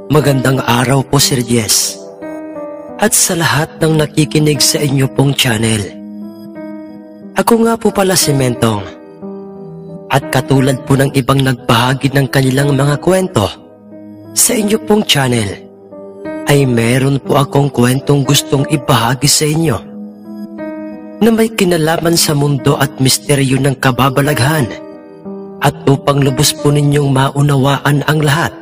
Magandang araw po, Sir Jess. At sa lahat ng nakikinig sa inyo pong channel. Ako nga po pala si Mentong. At katulad po ng ibang nagbahagi ng kanilang mga kwento sa inyo pong channel, ay meron po akong kwentong gustong ibahagi sa inyo na may kinalaman sa mundo at misteryo ng kababalaghan. At upang lubos po ninyong maunawaan ang lahat,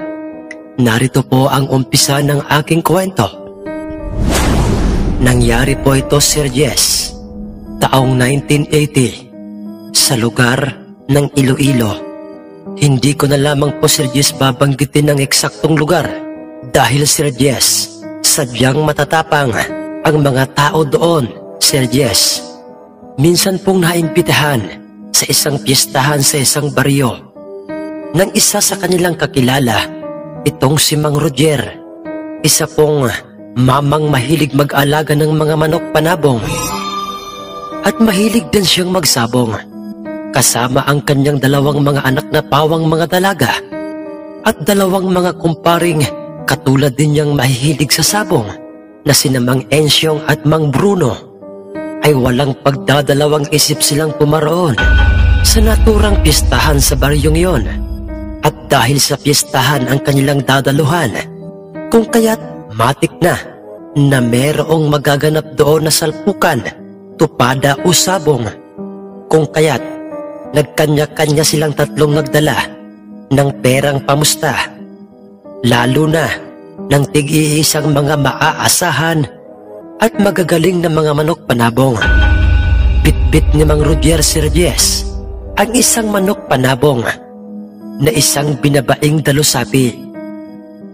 narito po ang umpisa ng aking kwento. Nangyari po ito, Sir Jess, taong 1980, sa lugar ng Iloilo. Hindi ko na lamang po, Sir Jess, babanggitin ang eksaktong lugar dahil, Sir Jess, sadyang matatapang ang mga tao doon, Sir Jess. Minsan pong naimbitahan sa isang piyestahan sa isang baryo ng isa sa kanilang kakilala, itong si Mang Roger, isa pong mamang mahilig mag-alaga ng mga manok panabong. At mahilig din siyang magsabong, kasama ang kanyang dalawang mga anak na pawang mga dalaga at dalawang mga kumparing katulad din niyang mahihilig sa sabong na sina Mang Ensyong at Mang Bruno. Ay walang pagdadalawang isip silang pumaroon sa naturang piyestahan sa baryong yon. At dahil sa piyestahan ang kanilang dadaluhan, kung kaya't matik na merong magaganap doon na salpukan, tupada o sabong. Kung kaya't nagkanya-kanya silang tatlong nagdala ng perang pamusta, lalo na ng tig-iisang mga maaasahan at magagaling na mga manok panabong. Bitbit ni Mang Roger, Sir Jess, ang isang manok panabong na isang binabaing dalusapi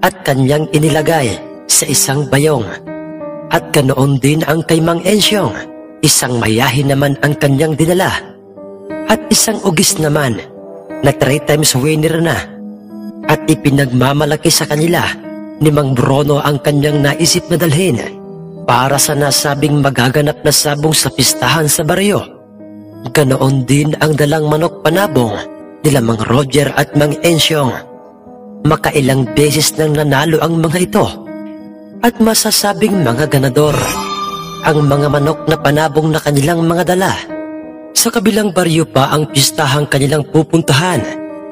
at kanyang inilagay sa isang bayong. At ganoon din ang kay Mang Ensyong, isang mayahin naman ang kanyang dinala at isang ugis naman na 3 times winner na. At ipinagmamalaki sa kanila ni Mang Bruno ang kanyang naisip na dalhin para sa nasabing magaganap na sabong sa pistahan sa baryo. Ganoon din ang dalang manok panabong nila Mang Roger at Mang Ensyong. Makailang beses nang nanalo ang mga ito at masasabing mga ganador ang mga manok na panabong na kanilang mga dala. Sa kabilang baryo pa ang pistahang kanilang pupuntahan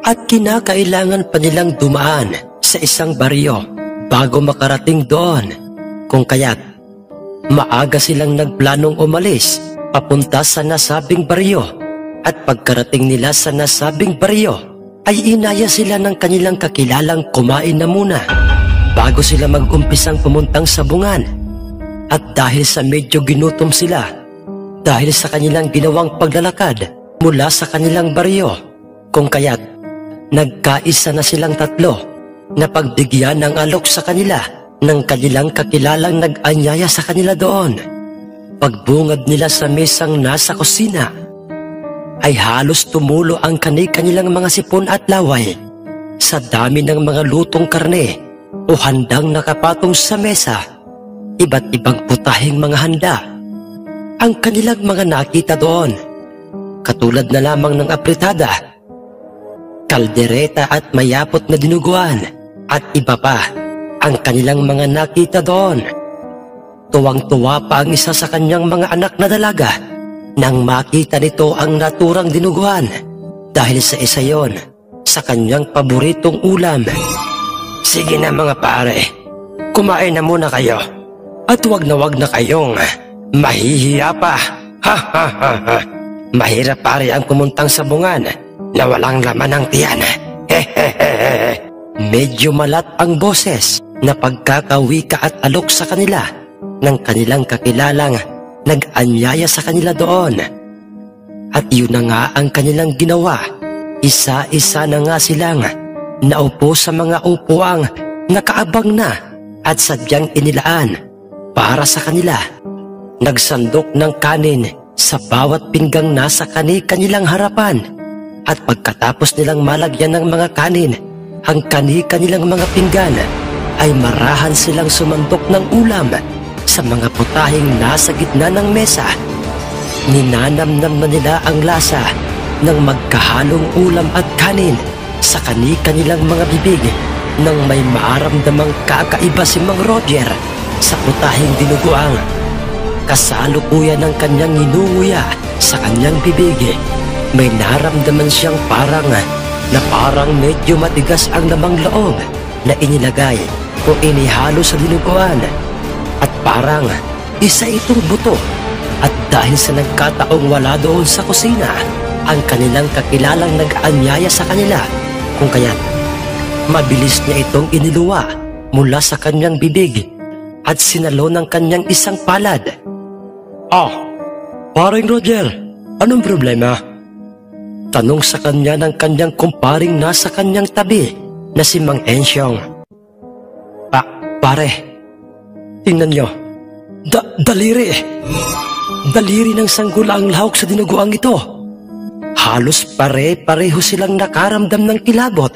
at kinakailangan pa nilang dumaan sa isang baryo bago makarating doon. Kung kaya't maaga silang nagplanong umalis papunta sa nasabing baryo. At pagkarating nila sa nasabing baryo, ay inaya sila ng kanilang kakilalang kumain na muna bago sila mag-umpisang pumuntang sabungan. At dahil sa medyo ginutom sila, dahil sa kanilang ginawang paglalakad mula sa kanilang baryo, kung kaya't nagkaisa na silang tatlo na pagbigyan ng alok sa kanila ng kanilang kakilalang nag-anyaya sa kanila doon. Pagbungad nila sa mesang nasa kusina, ay halos tumulo ang kanilang mga sipon at laway sa dami ng mga lutong karne o handang nakapatong sa mesa. Iba't ibang putahing mga handa ang kanilang mga nakita doon, katulad na lamang ng apritada, kaldereta at mayapot na dinuguan at iba pa ang kanilang mga nakita doon. Tuwang-tuwa pa ang isa sa kanyang mga anak na dalaga nang makita nito ang naturang dinuguan dahil sa isa yon sa kanyang paboritong ulam. Sige na mga pare, kumain na muna kayo at wag na kayong mahihiya pa. Ha ha ha ha. Mahirap pare ang pumuntang sabungan na walang laman ng tiyan. Hehehehe. Medyo malat ang boses na pagkakawika at alok sa kanila ng kanilang kakilalang nag-anyaya sa kanila doon. At yun na nga ang kanilang ginawa. Isa-isa na nga silang naupo sa mga upuang nakaabang na at sadyang inilaan para sa kanila. Nagsandok ng kanin sa bawat pinggang nasa kanilang harapan. At pagkatapos nilang malagyan ng mga kanin ang kanilang mga pinggan, ay marahan silang sumandok ng ulam sa mga putahing nasa gitna ng mesa. Ninanamnam na nila ang lasa ng magkahalong ulam at kanin sa kanilang mga bibig nang may maaramdamang kakaiba si Mang Roger sa putahing dinuguan. Kasalukuyan ng kanyang inunguya sa kanyang bibig, may naramdaman siyang parang medyo matigas ang lamang loob na inilagay o inihalo sa dinuguan. At parang isa itong buto. At dahil sa nagkataong wala doon sa kusina ang kanilang kakilalang nag-anyaya sa kanila, kung kaya't mabilis niya itong iniluwa mula sa kanyang bibig at sinalo ng kanyang isang palad. Paring Roger, anong problema? Tanong sa kanya ng kanyang kumparing nasa kanyang tabi na si Mang Ensyong. Pare, tingnan nyo. Daliri. Daliri ng sanggula ang lahok sa dinuguang ito. Halos pare-pareho silang nakaramdam ng kilabot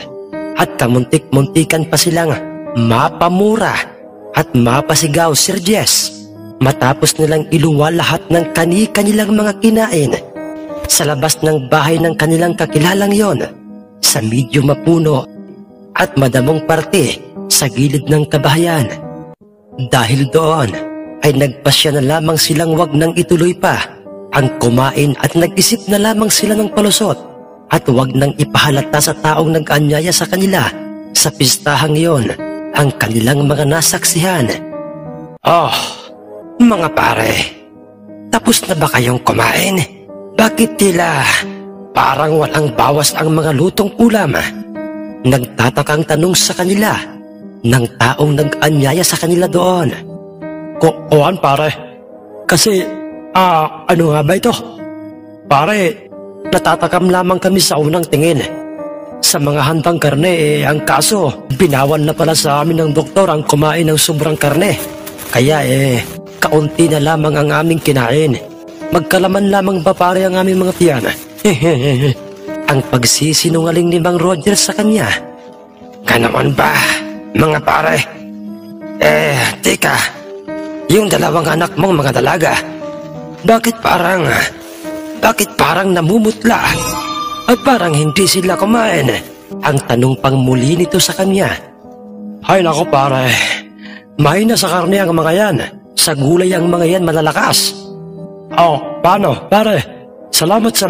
at kamuntik-muntikan pa silang mapamura at mapasigaw, Sir Jess, matapos nilang iluwa lahat ng kani-kanilang mga kinain sa labas ng bahay ng kanilang kakilalang yon, sa medyo mapuno at madamong parte sa gilid ng kabahayan. Dahil doon ay nagpasya na lamang silang wag nang ituloy pa ang kumain at nag-isip na lamang sila ng palusot at wag nang ipahalata sa taong nag-anyaya sa kanila sa pistahang iyon ang kanilang mga nasaksihan. Mga pare, tapos na ba kayong kumain? Bakit tila parang walang bawas ang mga lutong ulam? Nagtatakang tanong sa kanila ng taong nag-anyaya sa kanila doon. Kuan pare, kasi ano nga ba ito? Pare, natatakam lamang kami sa unang tingin sa mga handang karne, ang kaso binawan na pala sa amin ng doktor ang kumain ng sobrang karne. Kaya kaunti na lamang ang aming kinain. Magkalaman lamang ba pare ang aming mga tiyan? Ang pagsisinungaling ni Mang Roger sa kanya. Ganoon ba, mga pare? Teka, yung dalawang anak mong mga dalaga, bakit parang namumutla at parang hindi sila kumain? Ang tanong pang muli nito sa kanya. Hay nako pare, mahina sa karne ang mga yan. Sa gulay ang mga yan malalakas. Paano pare? Salamat sa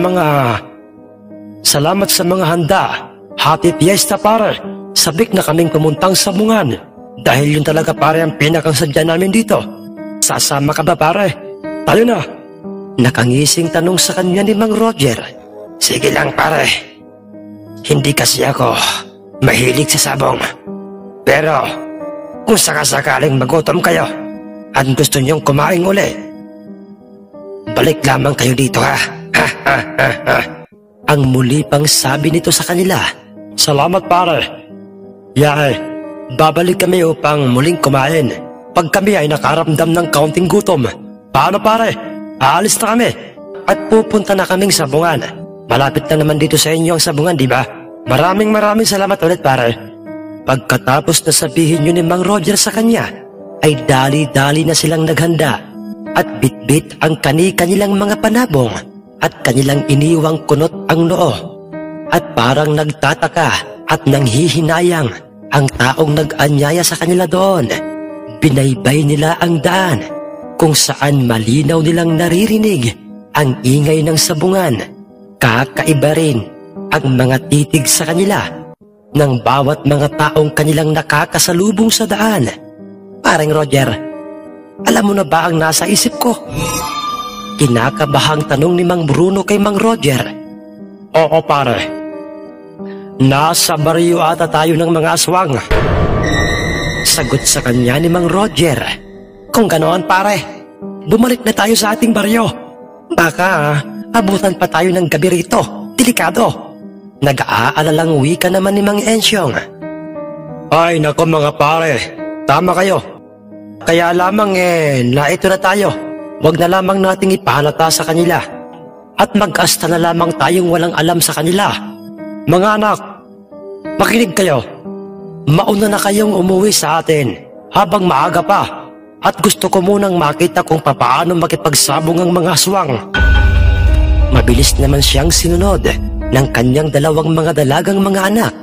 mga handa. Happy Fiesta pare. Sabik na kaming pumuntang sabungan. Dahil yun talaga pare ang pinakang sadya namin dito. Sasama ka ba pare? Tayo na. Nakangising tanong sa kanya ni Mang Roger. Sige lang pare. Hindi kasi ako mahilig sa sabong. Pero kung sakasakaling magutom kayo at gusto niyong kumain uli, balik lamang kayo dito ha. Ang muli pang sabi nito sa kanila. Salamat pare. Babalik kami upang muling kumain pag kami ay nakaramdam ng kaunting gutom. Paano pare? Aalis na kami at pupunta na kaming sabungan. Malapit na naman dito sa inyo ang sabungan, di ba? Maraming salamat ulit pare. Pagkatapos na sabihin yun ni Mang Roger sa kanya, ay dali-dali na silang naghanda at bitbit ang kani-kanilang mga panabong at kanilang iniwang kunot ang noo. At parang nagtataka at nanghihinayang ang taong nag-anyaya sa kanila doon. Binaybay nila ang daan kung saan malinaw nilang naririnig ang ingay ng sabungan. Kakaiba rin ang mga titig sa kanila ng bawat mga taong kanilang nakakasalubong sa daan. Parang Roger, alam mo na ba ang nasa isip ko? Kinakabahang tanong ni Mang Bruno kay Mang Roger. Oo pare. Nasa baryo ata tayo ng mga aswang. Sagot sa kanya ni Mang Roger. Kung ganoon pare, bumalik na tayo sa ating baryo. Baka abutan pa tayo ng gabi rito. Delikado. Nag-aalalang wika naman ni Mang Ensyong. Ay nako mga pare, tama kayo. Kaya lamang naito na tayo. Huwag na lamang nating ipahalata sa kanila at mag-asta na lamang tayong walang alam sa kanila. Mga anak, makinig kayo. Mauna na kayong umuwi sa atin habang maaga pa at gusto ko munang makita kung papaano makipagsabong ang mga aswang. Mabilis naman siyang sinunod ng kanyang dalawang mga dalagang mga anak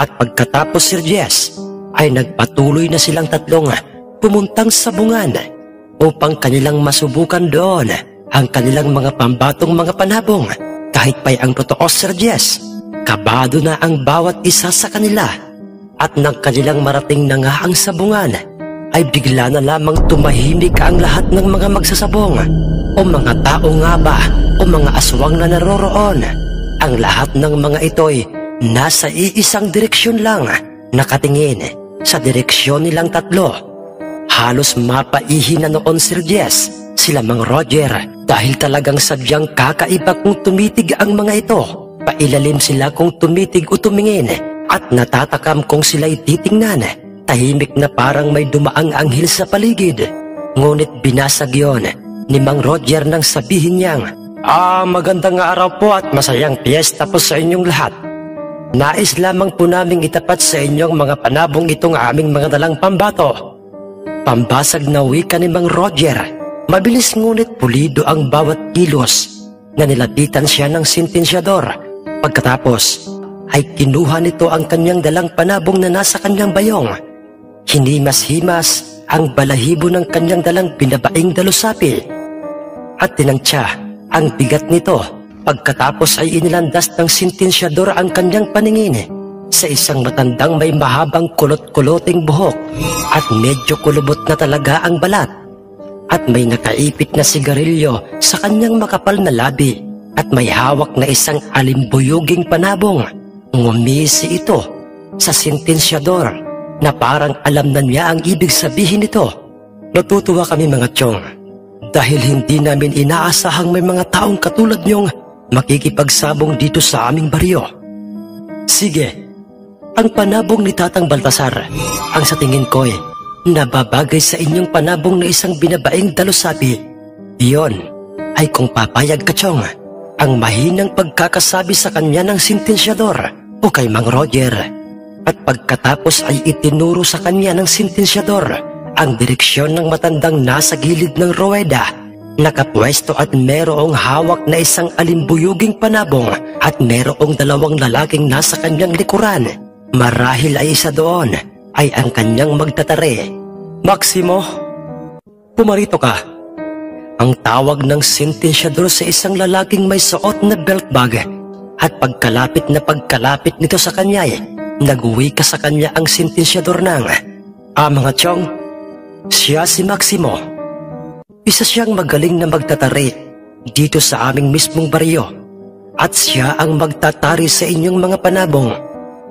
At pagkatapos Sir Jess, ay nagpatuloy na silang tatlong pumuntang sa bungan upang kanilang masubukan doon ang kanilang mga pambatong mga panabong. Kahit pa'y ang totoo Sir Jess, kabado na ang bawat isa sa kanila. At nang kanilang marating na nga ang sabungan, ay bigla na lamang tumahimik ang lahat ng mga magsasabong o mga tao nga ba o mga aswang na naroroon. Ang lahat ng mga ito'y nasa iisang direksyon lang, nakatingin sa direksyon nilang tatlo. Halos mapaihi na noon Sir Jess sila Mang Roger dahil talagang sadyang kakaiba kung tumitig ang mga ito. Pailalim sila kung tumitig o tumingin at natatakam kung sila'y titingnan. Tahimik na parang may dumaang anghel sa paligid. Ngunit binasag yon ni Mang Roger nang sabihin niyang, magandang araw po at masayang piyesta po sa inyong lahat. Nais lamang po naming itapat sa inyong mga panabong itong aming mga dalang pambato. Pambasag na wika ni Mang Roger. Mabilis ngunit pulido ang bawat kilos na nilapitan siya ng sentensyador. Pagkatapos ay kinuha nito ang kanyang dalang panabong na nasa kanyang bayong. Hinimas-himas ang balahibo ng kanyang dalang binabaing dalusapi at tinangtya ang bigat nito. Pagkatapos ay inilandas ng sentensyador ang kanyang paningin sa isang matandang may mahabang kulot-kuloting buhok at medyo kulubot na talaga ang balat at may nakaipit na sigarilyo sa kanyang makapal na labi at may hawak na isang alimbuyuging panabong. Ngumisi ito sa sentensyador na parang alam na niya ang ibig sabihin nito. Natutuwa kami mga tiyong dahil hindi namin inaasahang may mga taong katulad niyong makikipagsabong dito sa aming baryo. Sige, ang panabong ni Tatang Baltasar ang sa tingin ko'y nababagay sa inyong panabong na isang binabaing dalusapi. Iyon ay kung papayag ka tiyong ang mahinang pagkakasabi sa kanya ng sentensyador o kay Mang Roger. At pagkatapos ay itinuro sa kanya ng sentensyador ang direksyon ng matandang nasa gilid ng ruweda, nakapwesto at merong hawak na isang alimbuyuging panabong at merong dalawang lalaking nasa kanyang likuran. Marahil ay isa doon ay ang kanyang magtatari. Maximo, pumarito ka. Ang tawag ng sentensyador sa isang lalaking may suot na belt bag at pagkalapit nito sa kanya nag-uwika sa kanya ang sentensyador ng, mga tiyong, siya si Maximo. Isa siyang magaling na magtatari dito sa aming mismong baryo at siya ang magtatari sa inyong mga panabong.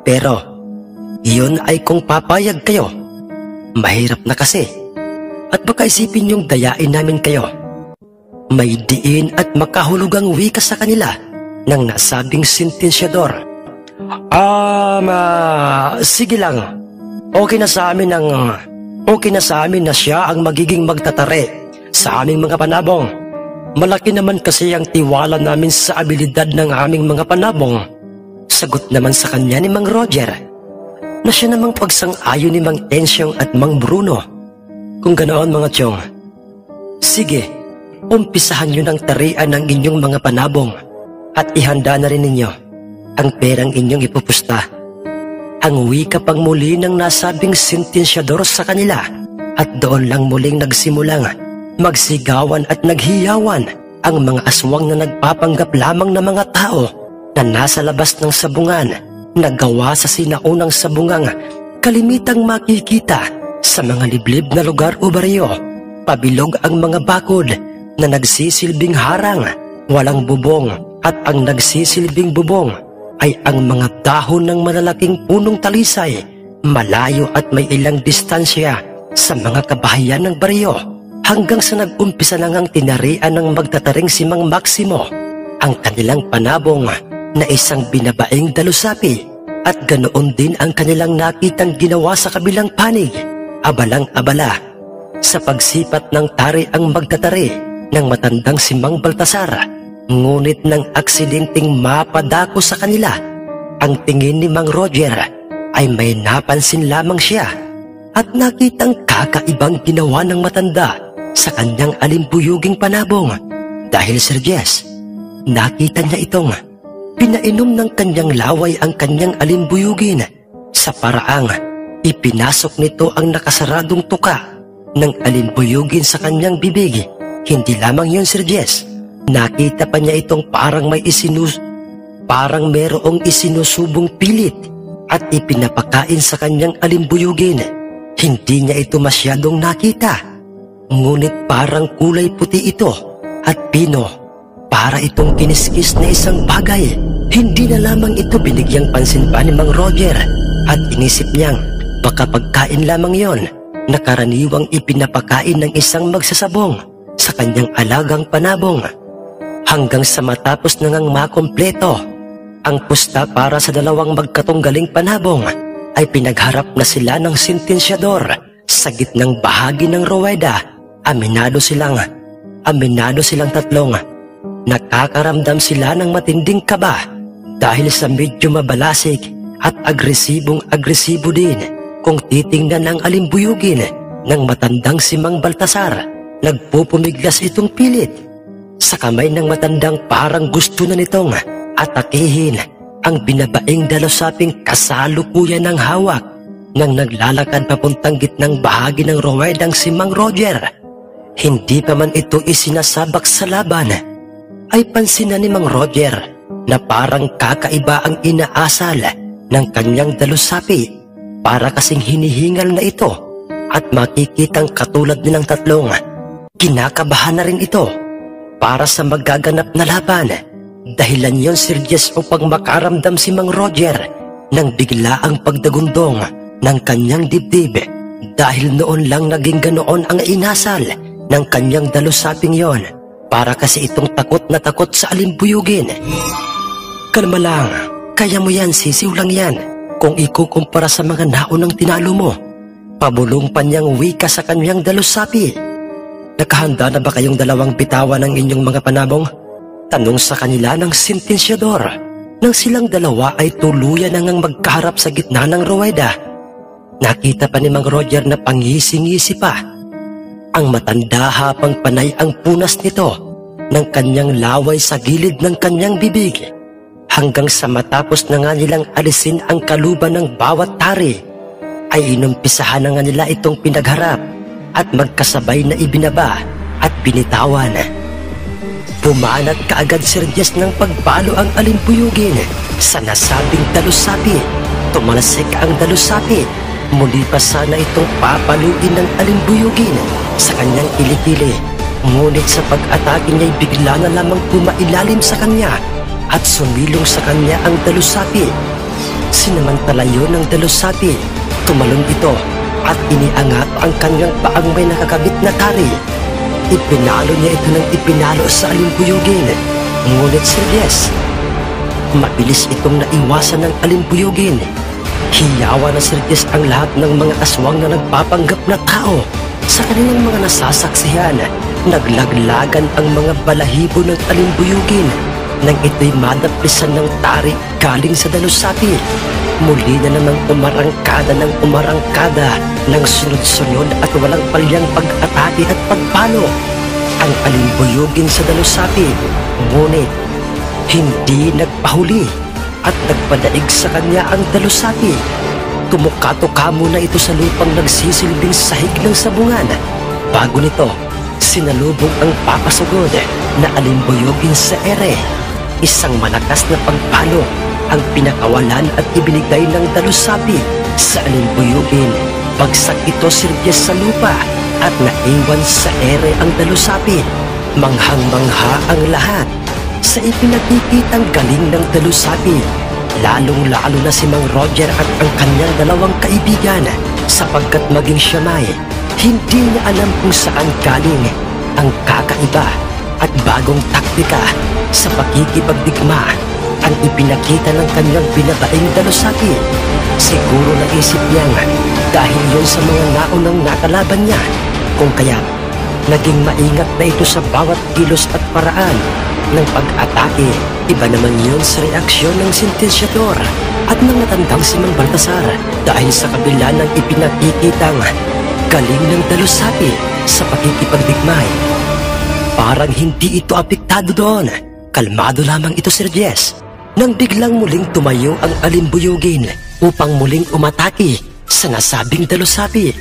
Pero, iyon ay kung papayag kayo. Mahirap na kasi at baka isipin niyong dayain namin kayo. May diin at makahulugang wika sa kanila ng nasabing sentensyador. Sige lang. Okay na sa amin na siya ang magiging magtatari sa aming mga panabong. Malaki naman kasi ang tiwala namin sa abilidad ng aming mga panabong. Sagot naman sa kanya ni Mang Roger na siya namang pagsang-ayon ni Mang Ensyong at Mang Bruno. Kung ganoon mga tiyong, sige, umpisahan nyo ng tarian ng inyong mga panabong at ihanda na rin ninyo ang perang inyong ipupusta. Ang wika pang muli ng nasabing sentensyador sa kanila at doon lang muling nagsimulang magsigawan at naghiyawan ang mga aswang na nagpapanggap lamang na mga tao na nasa labas ng sabungan na gawa sa sinaunang sabungang kalimitang makikita sa mga liblib na lugar o baryo. Pabilog ang mga bakod na nagsisilbing harang, walang bubong, at ang nagsisilbing bubong ay ang mga dahon ng malalaking punong talisay, malayo at may ilang distansya sa mga kabahayan ng baryo, hanggang sa nag-umpisa na ngang tinarian ng magtataring si Mang Maximo ang kanilang panabong na isang binabaing dalusapi, at ganoon din ang kanilang nakitang ginawa sa kabilang panig. Abalang-abala sa pagsipat ng tari ang magtatari ng matandang si Mang Baltasar. Ngunit nang aksidenteng mapadako sa kanila ang tingin ni Mang Roger, ay may napansin lamang siya at nakitang kakaibang ginawa ng matanda sa kanyang alimbuyuging panabong. Dahil Sir Jess, nakita niya itong pinainom ng kanyang laway ang kanyang alimbuyugin sa paraang ipinasok nito ang nakasaradong tuka ng alimbuyugin sa kanyang bibig. Hindi lamang yun, Sir Jess. Nakita pa niya itong parang merong isinusubong pilit at ipinapakain sa kanyang alimbuyugin. Hindi niya ito masyadong nakita, ngunit parang kulay puti ito at pino. Para itong kiniskis na isang bagay. Hindi na lamang ito binigyang pansin pa ni Mang Roger at inisip niyang baka pagkain lamang yon na karaniwang ipinapakain ng isang magsasabong sa kanyang alagang panabong. Hanggang sa matapos na ngang makompleto ang pusta para sa dalawang magkatunggaling panabong, ay pinagharap na sila ng sentensyador sa gitnang bahagi ng ruweda. Aminado silang tatlong nakakaramdam sila ng matinding kaba dahil sa medyo mabalasik at agresibo din kung titingnan ang alimbuyugin ng matandang si Mang Baltasar. Nagpupumiglas itong pilit sa kamay ng matandang, parang gusto na nitong atakihin ang binabaing dalusaping kasalukuyan ng hawak nang naglalakad papuntang gitnang bahagi ng ruwedang si Mang Roger. Hindi pa man ito isinasabak sa laban, ay pansin na ni Mang Roger na parang kakaiba ang inaasal ng kanyang dalusapi, para kasing hinihingal na ito at makikitang katulad nilang tatlong kinakabahan na rin ito para sa magaganap na laban. Dahilan yon, Sir Jess, upang makaramdam si Mang Roger ng biglaang pagdagundong ng kanyang dibdib, dahil noon lang naging ganoon ang inasal ng kanyang dalusaping yon, para kasi itong takot na takot sa alimbuyugin. Kalma lang, kaya mo yan, sisiw lang yan kung ikukumpara sa mga naunang tinalo mo. Pabulong pa niyang wika sa kanyang dalusapi. Nakahanda na ba kayong dalawang bitawan ng inyong mga panabong? Tanong sa kanila ng sentensyador nang silang dalawa ay tuluyan na ngang magkaharap sa gitna ng ruweda. Nakita pa ni Mang Roger na pangisi-ngisi pa ang matanda habang panay ang punas nito ng kanyang laway sa gilid ng kanyang bibig, hanggang sa matapos na nga nilang alisin ang kaluban ng bawat tari, ay inumpisahan na nga nila itong pinagharap at magkasabay na ibinaba at binitawan. Pumanat kaagad, Sir Jess, ng pagpalo ang alimbuyugin sa nasabing dalusapi. Tumalasik ang dalusapi. Muli pa sana itong papaluin ng alimbuyugin sa kanyang kilikili, ngunit sa pag-atake niya'y bigla na lamang pumailalim sa kanya at sumilong sa kanya ang dalusapi. Sinamantala yun ng dalusapi, tumalon ito at iniangat ang kanyang paang may nakakabit na tari. Ipinalo niya ito ng ipinalo sa alimbuyugin, ngunit, Sir Jess, mabilis itong naiwasan ng alimbuyugin. Hiyawa na, Sir Jess, ang lahat ng mga aswang na nagpapanggap na tao. Sa kanilang mga nasasaksihan, naglaglagan ang mga balahibo ng alimbuyugin nang ito'y madaplisan ng tari galing sa dalusapi. Muli na namang umarangkada ng sunod-sunod at walang palyang pag-atake at pagpalo ang alimbuyugin sa dalusapi, ngunit hindi nagpahuli at nagpadaig sa kanya ang dalusapi. Tumuka-tuka muna ito sa lupang nagsisilbing sahig ng sabungan. Bago nito, sinalubong ang papasugod na alimbuyugin sa ere. Isang malakas na pagpalo ang pinakawalan at ibinigay ng dalusapi sa alimbuyugin. Bagsak ito, Sir Jess, sa lupa at naiwan sa ere ang dalusapi. Manghang-mangha ang lahat sa ipinakikitang galing ng dalusapi, lalong-lalo na si Mang Roger at ang kanyang dalawang kaibigan, sapagkat maging siya may hindi niya alam kung saan galing ang kakaiba at bagong taktika sa pakikipagdigma ang ipinakita ng kanyang binabaing dalusapi. Siguro naisip niyang dahil yon sa mga naunang nakalaban niya, kung kaya naging maingat na ito sa bawat kilos at paraan ng pag-atake. Iba naman yun sa reaksyon ng sentensyador at ng matandang si Mang Baltasar, dahil sa kabila ng ipinakikitang galing ng dalusapi sa pakikipagdigmay, parang hindi ito apektado doon. Kalmado lamang ito, Sir Jess, nang biglang muling tumayo ang alimbuyugin upang muling umatake sa nasabing dalusapi.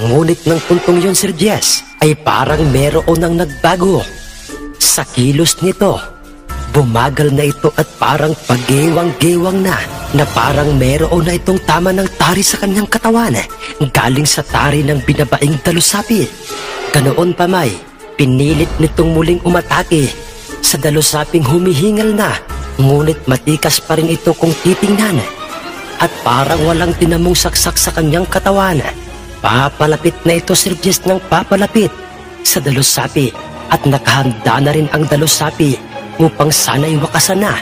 Ngunit ng puntong yun, Sir Jess, ay parang meron ng nagbago. Sa kilos nito, bumagal na ito at parang pagewang-gewang na parang meron na itong tama ng tari sa kanyang katawan galing sa tari ng binabaing dalusapi. Ganoon pa may, pinilit nitong muling umatake sa dalusaping humihingal na, ngunit matikas pa rin ito kung titingnan. At parang walang tinamong saksak sa kanyang katawan. Papalapit na ito, Sir Jess, ng papalapit sa dalusapi at nakahanda na rin ang dalusapi upang sana'y wakasan na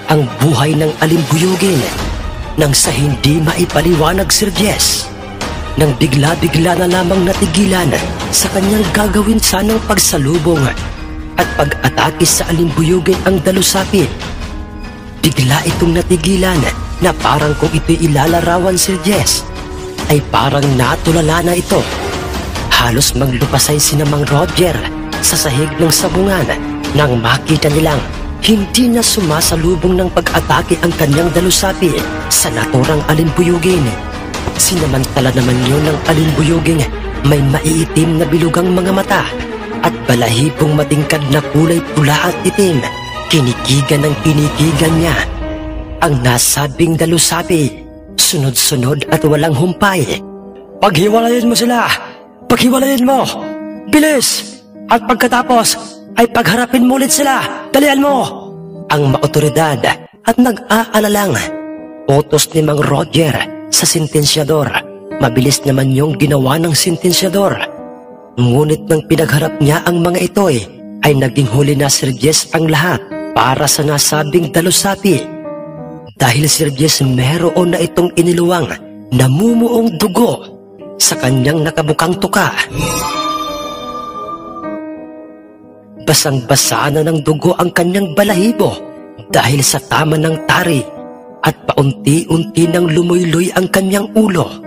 ang buhay ng alimbuyugin. Nang sa hindi maipaliwanag, Sir Jess, nang bigla-bigla na lamang natigilan sa kanyang gagawin sanang pagsalubong at pag-atake sa alimbuyugin ang dalusapi. Bigla itong natigilan na parang kung ito'y ilalarawan, Sir Jess, ay parang natulala na ito. Halos maglupasay si Mang Roger sa sahig ng sabungan nang makita nilang hindi na sumasalubong ng pag-atake ang kanyang dalusapi sa naturang alimbuyugin. Sinamantala naman yun ng alimbuyugin may maiitim na bilugang mga mata at balahibong matingkad na kulay pula at itim. Kinikigan ng kinikigan niya ang nasabing dalusapi, sunod-sunod at walang humpay. Paghiwalayin mo sila! Paghiwalayin mo! Bilis! At pagkatapos ay pagharapin mo ulit sila! Dalian mo! Ang maotoridad at nag-aalalang utos ni Mang Roger sa sentensyador. Mabilis naman yung ginawa ng sentensyador. Ngunit nang pinagharap niya ang mga ito ay naging huli na, Sir Jess, ang lahat para sa nasabing dalusapi. Dahil, Sir Jess, meron na itong iniluwang namumuong dugo sa kanyang nakabukang tuka. Basang-basa na ng dugo ang kanyang balahibo dahil sa tama ng tari at paunti-unti nang lumuyloy ang kanyang ulo.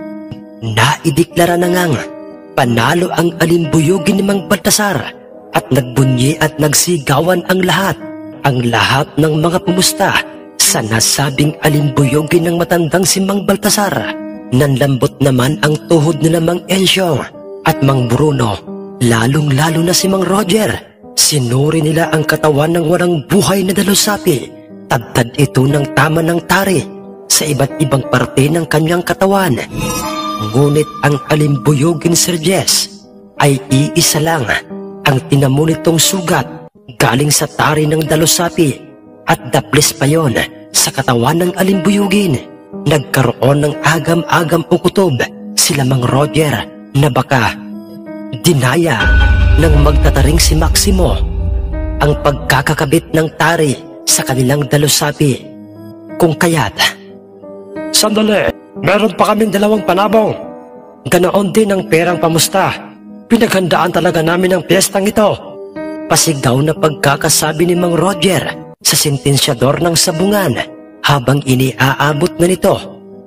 Naideklara na ngang panalo ang alimbuyugin ni Mang Baltasar at nagbunyi at nagsigawan ang lahat ng mga pumusta sa nasabing alimbuyugin ng matandang si Mang Baltasar. Nanlambot naman ang tuhod nila Mang Ensyong at Mang Bruno, lalong-lalo na si Mang Roger. Sinuri nila ang katawan ng walang buhay na dalusapi. Tagtad ito ng tama ng tari sa iba't ibang parte ng kanyang katawan. Ngunit ang alimbuyugin, Sir Jess, ay iisa lang ang tinamo nitong sugat galing sa tari ng dalusapi at daplis pa yon sa katawan ng alimbuyugin. Nagkaroon ng agam-agam o kutob sila Mang Roger na baka dinaya ng magtataring si Maximo ang pagkakakabit ng tari sa kanilang dalusapi. Kung kaya't, sandali, meron pa kaming 2 panabong. Ganoon din ang perang pamusta. Pinaghandaan talaga namin ang piyestang ito. Pasigaw na pagkakasabi ni Mang Roger sa sentensyador ng sabungan habang iniaabot na nito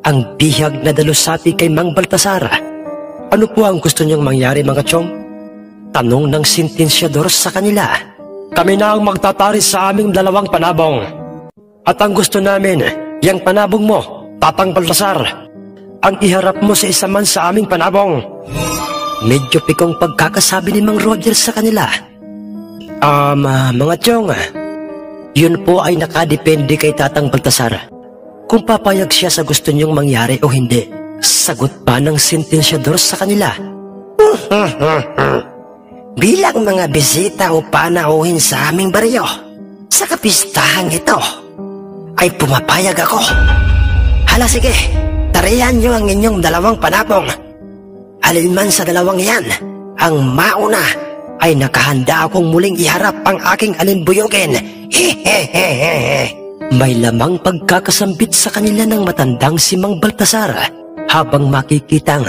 ang bihag na dalusapi kay Mang Baltasar. Ano po ang gusto niyang mangyari, mga chong? Tanong ng sentensyador sa kanila. Kami na ang magtatari sa aming 2 panabong. At ang gusto namin, yang panabong mo, Tatang Baltasar, ang iharap mo sa isa man sa aming panabong. Medyo pikong pagkakasabi ni Mang Roger sa kanila. Mga chong, yun po ay nakadepende kay Tatang Baltasar kung papayag siya sa gusto niyong mangyari o hindi. Sagot pa ng sentensyador sa kanila. Bilang mga bisita o panauhin sa aming baryo sa kapistahang ito, ay pumapayag ako. Hala, sige, tarihan niyo ang inyong 2 panabong. Alinman sa 2 yan, ang mauna ay nakahanda akong muling iharap ang aking alimbuyugin. May lamang pagkakasambit sa kanila ng matandang si Mang Baltasar habang makikitang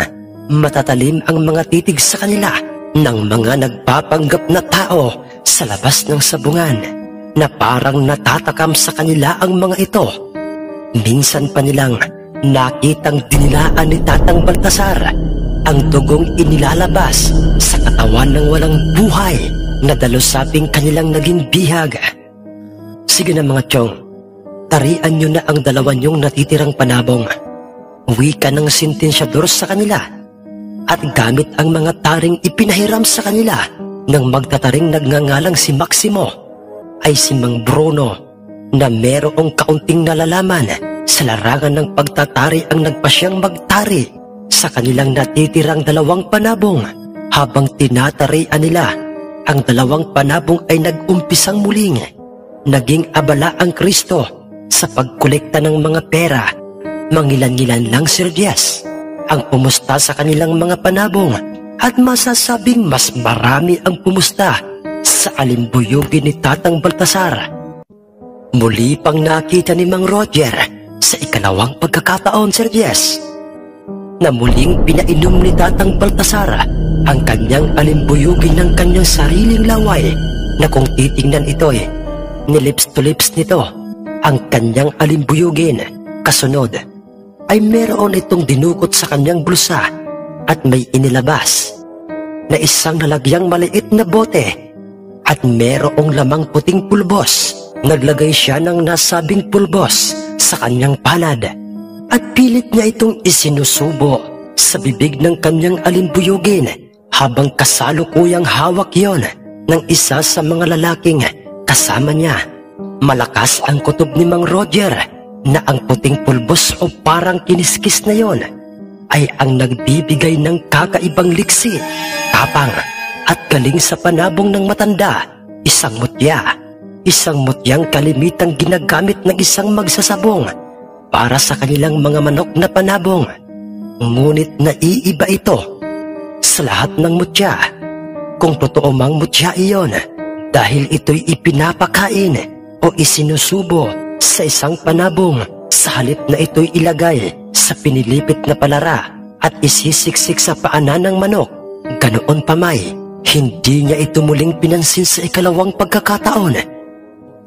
matatalim ang mga titig sa kanila ng mga nagpapanggap na tao sa labas ng sabungan na parang natatakam sa kanila ang mga ito. Minsan pa nilang nakitang dinilaan ni Tatang Baltasar ang dugong inilalabas sa katawan ng walang buhay na dalusaping kanilang naging bihag. Sige na, mga chong, Tarian nyo na ang dalawa nyong natitirang panabong. Wika ng sentensyador sa kanila at gamit ang mga taring ipinahiram sa kanila ng magtataring nagngangalang si Maximo ay si Mang Bruno na merong kaunting nalalaman sa larangan ng pagtatari ang nagpasyang magtari sa kanilang natitirang dalawang panabong. Habang tinatarian nila ang dalawang panabong ay nag-umpisang muling naging abala ang Kristo sa pagkolekta ng mga pera. Mangilan-ngilan lang, Sir Jess, ang pumusta sa kanilang mga panabong at masasabing mas marami ang pumusta sa alimbuyugin ni Tatang Baltasar. Muli pang nakita ni Mang Roger sa ikalawang pagkakataon, Sir Jess, na muling pinainom ni Tatang Baltasar ang kanyang alimbuyugin ng kanyang sariling laway na kung titingnan ito'y nilips to lips nito ang kanyang alimbuyugin. Kasunod ay meron itong dinukot sa kanyang bulsa at may inilabas na isang nalagyang maliit na bote at merong lamang puting pulbos. Naglagay siya ng nasabing pulbos sa kanyang palad at pilit niya itong isinusubo sa bibig ng kanyang alimbuyugin habang kasalukuyang hawak yon ng isa sa mga lalaking kasama niya. Malakas ang kutob ni Mang Roger na ang puting pulbos o parang kiniskis na yon ay ang nagbibigay ng kakaibang liksi, tapang at galing sa panabong ng matanda. Isang mutyang kalimitang ginagamit ng isang magsasabong para sa kanilang mga manok na panabong. Ngunit naiiba ito sa lahat ng mutya, kung totoo mang mutya iyon, dahil ito'y ipinapakain o isinusubo sa isang panabong sa halip na ito'y ilagay sa pinilipit na palara at isisiksik sa paanan ng manok. Ganoon pa may, hindi niya ito muling pinansin sa ikalawang pagkakataon.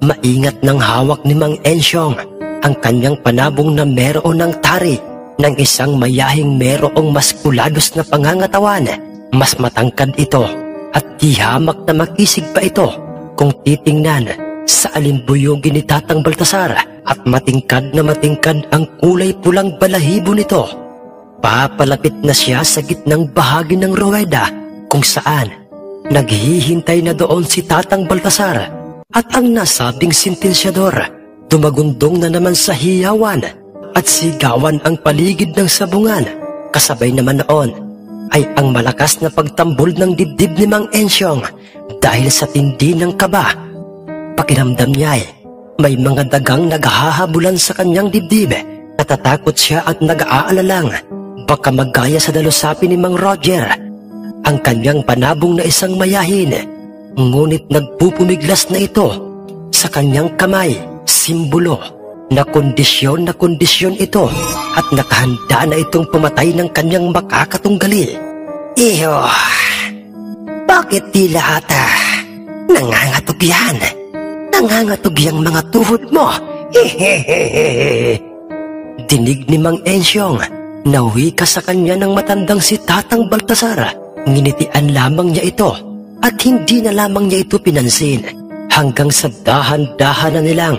Maingat ng hawak ni Mang Ensyong ang kanyang panabong na meron ng tari ng isang mayahing merong maskulados na pangangatawan. Mas matangkad ito at di hamak na makisig pa ito kung titingnan sa alimbuyugin ni Tatang Baltasar, at matingkad na matingkad ang kulay pulang balahibo nito. Papalapit na siya sa gitnang bahagi ng ruweda kung saan naghihintay na doon si Tatang Baltasar. At ang nasabing sentensyador, dumagundong na naman sa hiyawan at sigawan ang paligid ng sabungan. Kasabay naman noon ay ang malakas na pagtambol ng dibdib ni Mang Ensyong dahil sa tindi ng kaba. Pakiramdam niya ay may mga dagang naghahabulan sa kanyang dibdib. Natatakot siya at nag-aalalang baka magaya sa dalusapin ni Mang Roger ang kanyang panabong na isang mayahin. Ngunit nagpupumiglas na ito sa kanyang kamay, simbolo na kondisyon ito at nakahanda na itong pumatay ng kanyang makakatunggali. Iyo, bakit di lahat nangangatog yan? Nangangatog yung mga tuhod mo. Dinig ni Mang Ensyong na wika sa kanya ng matandang si Tatang Baltasar. Nginitian lamang niya ito at hindi na lamang niya ito pinansin hanggang sa dahan-dahan na nilang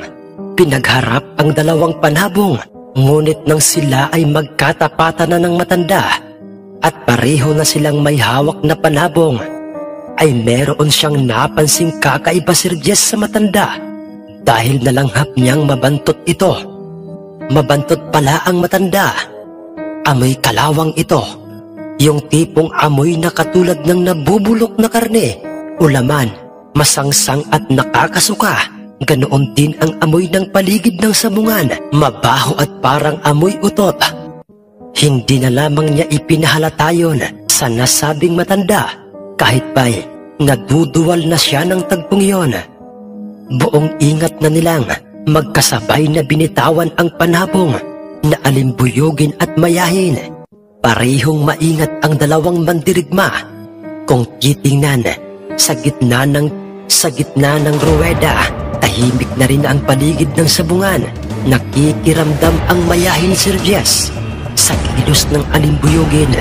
pinagharap ang dalawang panabong. Ngunit nang sila ay magkatapatan na ng matanda at pareho na silang may hawak na panabong, ay meron siyang napansing kakaiba, Sir Jess, sa matanda dahil nalanghap niyang mabantot ito. Mabantot pala ang matanda. Amoy kalawang ito. Yung tipong amoy na katulad ng nabubulok na karne o laman, masangsang at nakakasuka. Ganoon din ang amoy ng paligid ng sabungan, mabaho at parang amoy utot. Hindi na lamang niya ipinahalata yun sa nasabing matanda, kahit pa'y naduduwal na siya ng tagpong yon. Buong ingat na nilang magkasabay na binitawan ang panabong na alimbuyugin at mayahin. Parehong maingat ang dalawang mandirigma. Kung titingnan sa gitna ng ruweda, tahimik na rin ang paligid ng sabungan. Nakikiramdam ang mayahin, Sir Jess, sa kilos ng alimbuyugin.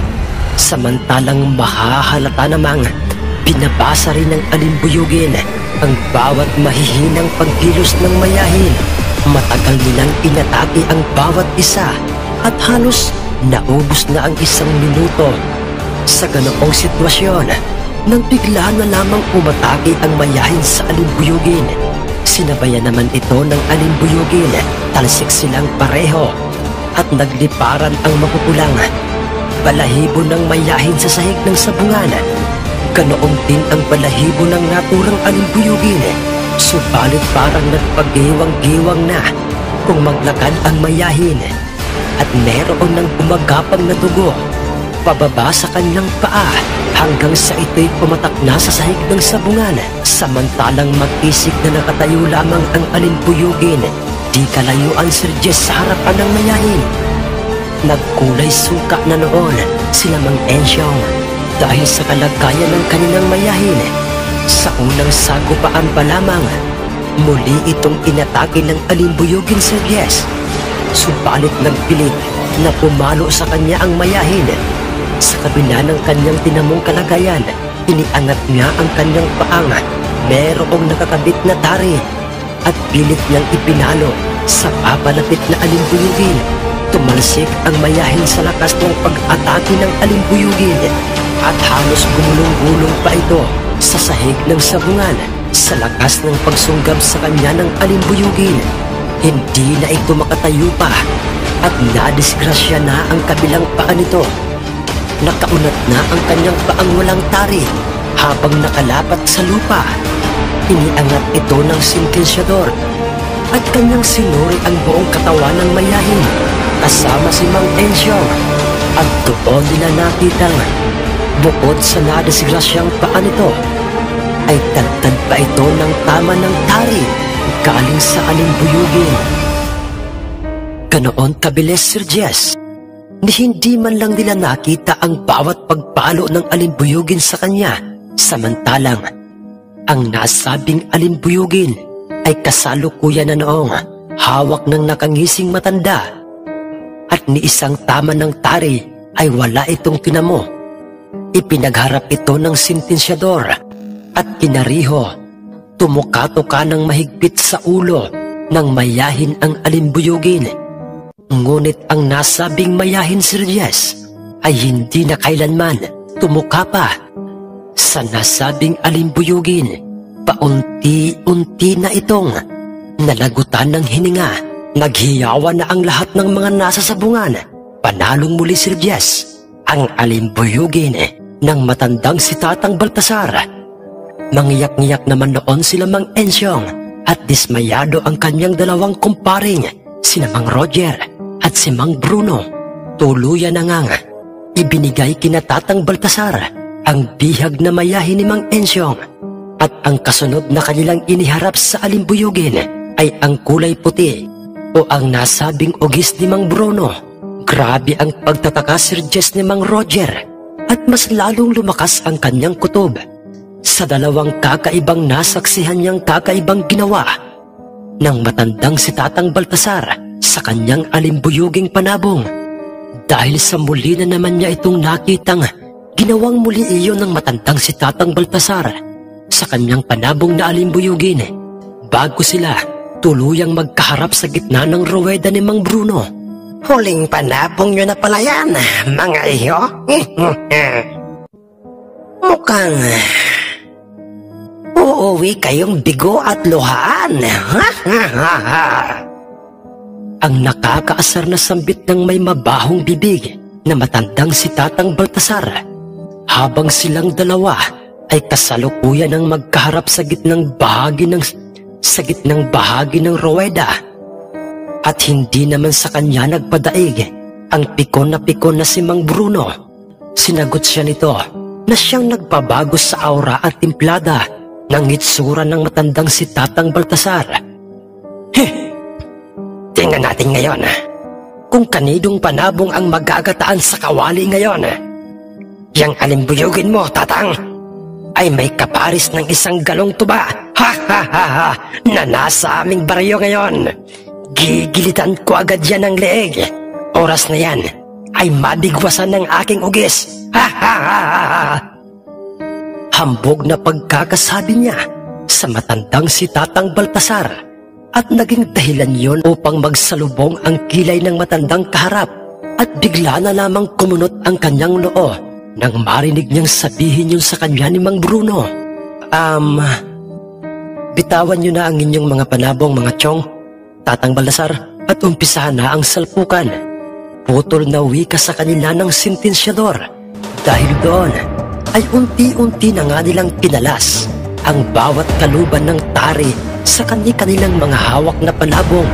Samantalang mahahalata namang binabasa rin ng alimbuyugin ang bawat mahihinang pagkilos ng mayahin Matagal nilang inatake ang bawat isa at halos naubos na ang 1 minuto. Sa ganoong sitwasyon, nang bigla na lamang umatake ang mayahin sa alimbuyugin. Sinabayan naman ito ng alimbuyugin, talsik silang pareho at nagliparan ang mapupulang balahibo ng mayahin sa sahig ng sabungan. Ganoon din ang balahibo ng naturang alimbuyugin, subalit parang nagpagiwang-giwang na kung maglakad ang mayahin at meron ng gumagapang na dugo pababa sa kanyang paa hanggang sa ito'y pumatak na sa sahig ng sabungan. Samantalang mag-isip na nakatayo lamang ang alimbuyugin, di kalayuan si Jess sa harapan ng mayahin. Nagkulay suka na noon sila Mang Ensyong dahil sa kalagayan ng kanilang mayahin. Sa unang sagupaan pa lamang, muli itong inatake ng alimbuyugin si Jess. Subalit nagpilit na pumalo sa kanya ang mayahin. Sa kabila ng kanyang tinamong kalagayan, iniangat niya ang kanyang paang merong nakakabit na tari at pilit niyang ipinalo sa papalapit na alimbuyugin. Tumalsik ang mayahin sa lakas ng pag-atake ng alimbuyugin at halos gumulong-gulong pa ito sa sahig ng sabungan sa lakas ng pagsunggab sa kanya ng alimbuyugin. Hindi na ito makatayo pa at nadisgrasya na ang kabilang paa nito. Nakaunat na ang kanyang paang walang tari habang nakalapat sa lupa. Iniangat ito ng sentensyador at kanyang sinuri ang buong katawan ng mayahin kasama si Mang Ensyong at doon nila nakitang bukod sa nadisgrasyang paa nito ay tagtad pa ito ng tama ng tari galing sa alimbuyugin. Ganoon kabilis Sir Jess ni hindi man lang nila nakita ang bawat pagpalo ng alimbuyugin sa kanya. Samantalang ang nasabing alimbuyugin ay kasalukuyan na noong hawak ng nakangising matanda at ni isang tama ng tari ay wala itong tinamo. Ipinagharap ito ng sentensyador at kinariho. Tumuka-tuka ng mahigpit sa ulo ng mayahin ang alimbuyugin. Ngunit ang nasabing mayahin Sir Jess ay hindi na kailanman tumuka pa. Sa nasabing alimbuyugin, paunti-unti na itong nalagutan ng hininga. Naghiyawan na ang lahat ng mga nasa sabungan. Panalong muli Sir Jess ang alimbuyugin ng matandang si Tatang Baltasar. Mangiyak-ngiyak naman noon sila Mang Ensyong at dismayado ang kanyang dalawang kumparing, sina Mang Roger at si Mang Bruno. Tuluyan na ngang ibinigay kina Tatang Baltasar ang bihag na mayahin ni Mang Ensyong at ang kasunod na kanilang iniharap sa alimbuyugin ay ang kulay puti o ang nasabing ugis ni Mang Bruno. Grabe ang pagtataka Sir Jess ni Mang Roger at mas lalong lumakas ang kanyang kutob sa dalawang kakaibang nasaksihan niyang kakaibang ginawa ng matandang si Tatang Baltasar sa kanyang alimbuyuging panabong. Dahil sa muli na naman niya itong nakitang ginawang muli iyon ng matandang si Tatang Baltasar sa kanyang panabong na alimbuyugin bago sila tuluyang magkaharap sa gitna ng ruweda ni Mang Bruno. Huling panabong nyo na pala yan, mga iyo. Mukhang uuwi kayong bigo at luhaan. Ang nakakaasar na sambit ng may mabahong bibig na matandang si Tatang Baltasar habang silang dalawa ay kasalukuyan ng magkaharap sa gitnang bahagi ng ruweda. At hindi naman sa kanya nagpadaig ang pikon na si Mang Bruno. Sinagot siya nito na siyang nagpabago sa aura at timplada ng itsura ng matandang si Tatang Baltasar. Tingnan natin ngayon kung kanidong panabong ang magagataan sa kawali ngayon. Yang alimbuyugin mo, Tatang, ay may kaparis ng 1 galong tuba na nasa aming baryo ngayon. Gigilitan ko agad yan ng leeg. Oras na yan ay mabigwasan ng aking ugis. Hambog na pagkakasabi niya sa matandang si Tatang Baltasar at naging dahilan yon upang magsalubong ang kilay ng matandang kaharap at bigla na lamang kumunot ang kanyang noo nang marinig niyang sabihin yun sa kanya ni Mang Bruno. Bitawan niyo na ang inyong mga panabong, mga tiyong, Tatang Baltasar, at umpisahan na ang salpukan. Putol na wika sa kanila ng sentensyador. Dahil doon ay unti-unti na nga nilang pinalas ang bawat kaluban ng tari sa kanilang mga hawak na panabong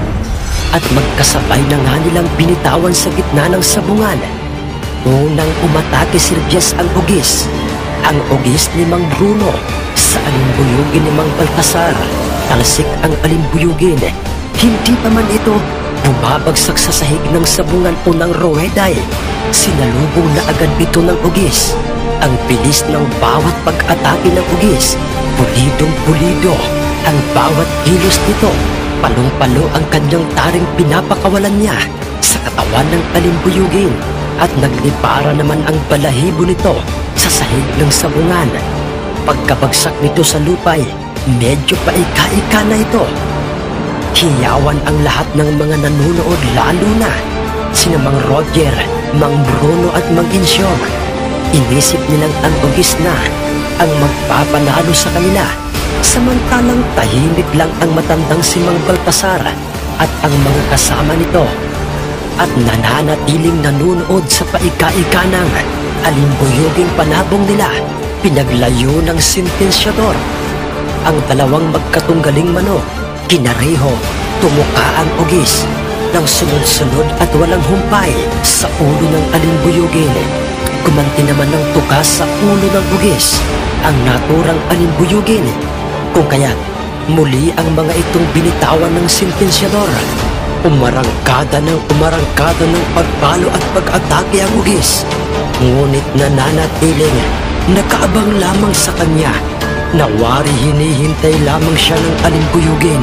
at magkasabay na nga nilang binitawan sa gitna ng sabungan. Unang umatake si Sergius ang ugis ni Mang Bruno sa alimbuyugin ni Mang Baltasar. Talsik ang alimbuyugin. Hindi pa man ito bumabagsak sa sahig ng sabungan o ng ruweday. Sinalubong na agad ito ng ugis. Ang bilis ng bawat pag-atake ng ugis. Pulidong-pulido ang bawat kilos nito. Palong-palo ang kanyang taring pinapakawalan niya sa katawan ng alimbuyugin at naglipara naman ang balahibo nito sa sahig ng sabungan. Pagkabagsak nito sa lupay, medyo paika-ika na ito. Hiyawan ang lahat ng mga nanunood, lalo na sina Mang Roger, Mang Bruno at Mang Insyong. Inisip nilang ang ugis na ang magpapanalo sa kanila, samantalang tahimik lang ang matandang si Mang Baltasar at ang mga kasama nito at nananatiling nanunood sa paika-ika ng alimbuyuging panabong nila. Pinaglayo ng sentensyador ang dalawang magkatunggaling manok. Kinareho, tumuka ang ugis ng sunod-sunod at walang humpay sa ulo ng alimbuyugin. Kumanti naman ng tuka sa ulo ng ugis ang naturang alimbuyugin. Kung kaya't muli ang mga itong binitawan ng sentensyador. Umarangkada ng pagpalo at pag-atake ang ugis. Ngunit nananatiling nakaabang lamang sa kanya. Nawari hinihintay lamang siya ng alimbuyugin.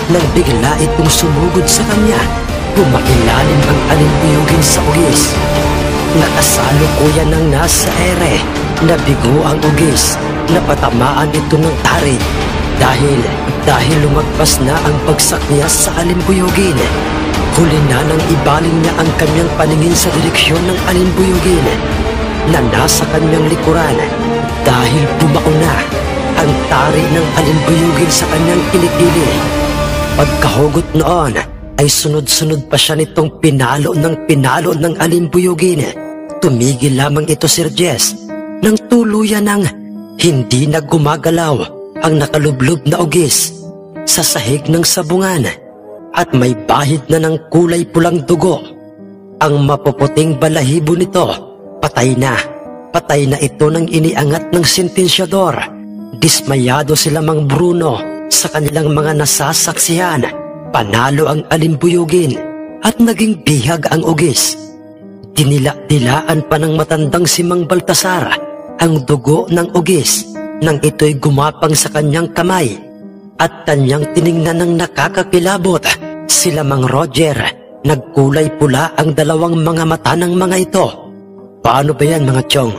Nang bigla itong sumugod sa kanya, pumailalim ang alimbuyugin sa ugis. Nakasalukuyan ng nasa ere, nabigo ang ugis, napatamaan ito ng tari. Dahil lumagpas na ang bagsak niya sa alimbuyugin, huli na nang ibaling niya ang kanyang paningin sa direksyon ng alimbuyugin na nasa kanyang likuran dahil bumao na ang tari ng alimbuyugin sa kanyang kilikili. Pagkahugot noon ay sunod-sunod pa siya nitong pinalo ng alimbuyugin. Tumigil lamang ito, Sergius, nang tuluyan ng hindi na gumagalaw ang nakalublob na ugis sa sahig ng sabungan at may bahid na ng kulay pulang dugo. Ang mapuputing balahibo nito, patay na ito nang iniangat ng sentensyador. Dismayado sila Mang Bruno sa kanilang mga nasasaksihan. Panalo ang alimbuyugin at naging bihag ang ugis. Dinila-dilaan pa ng matandang si Mang Baltasar ang dugo ng ugis nang ito'y gumapang sa kanyang kamay at kanyang tiningnan ng nakakakilabot. Sila Mang Roger, nagkulay pula ang dalawang mga mata ng mga ito. Paano ba yan, mga tiyong?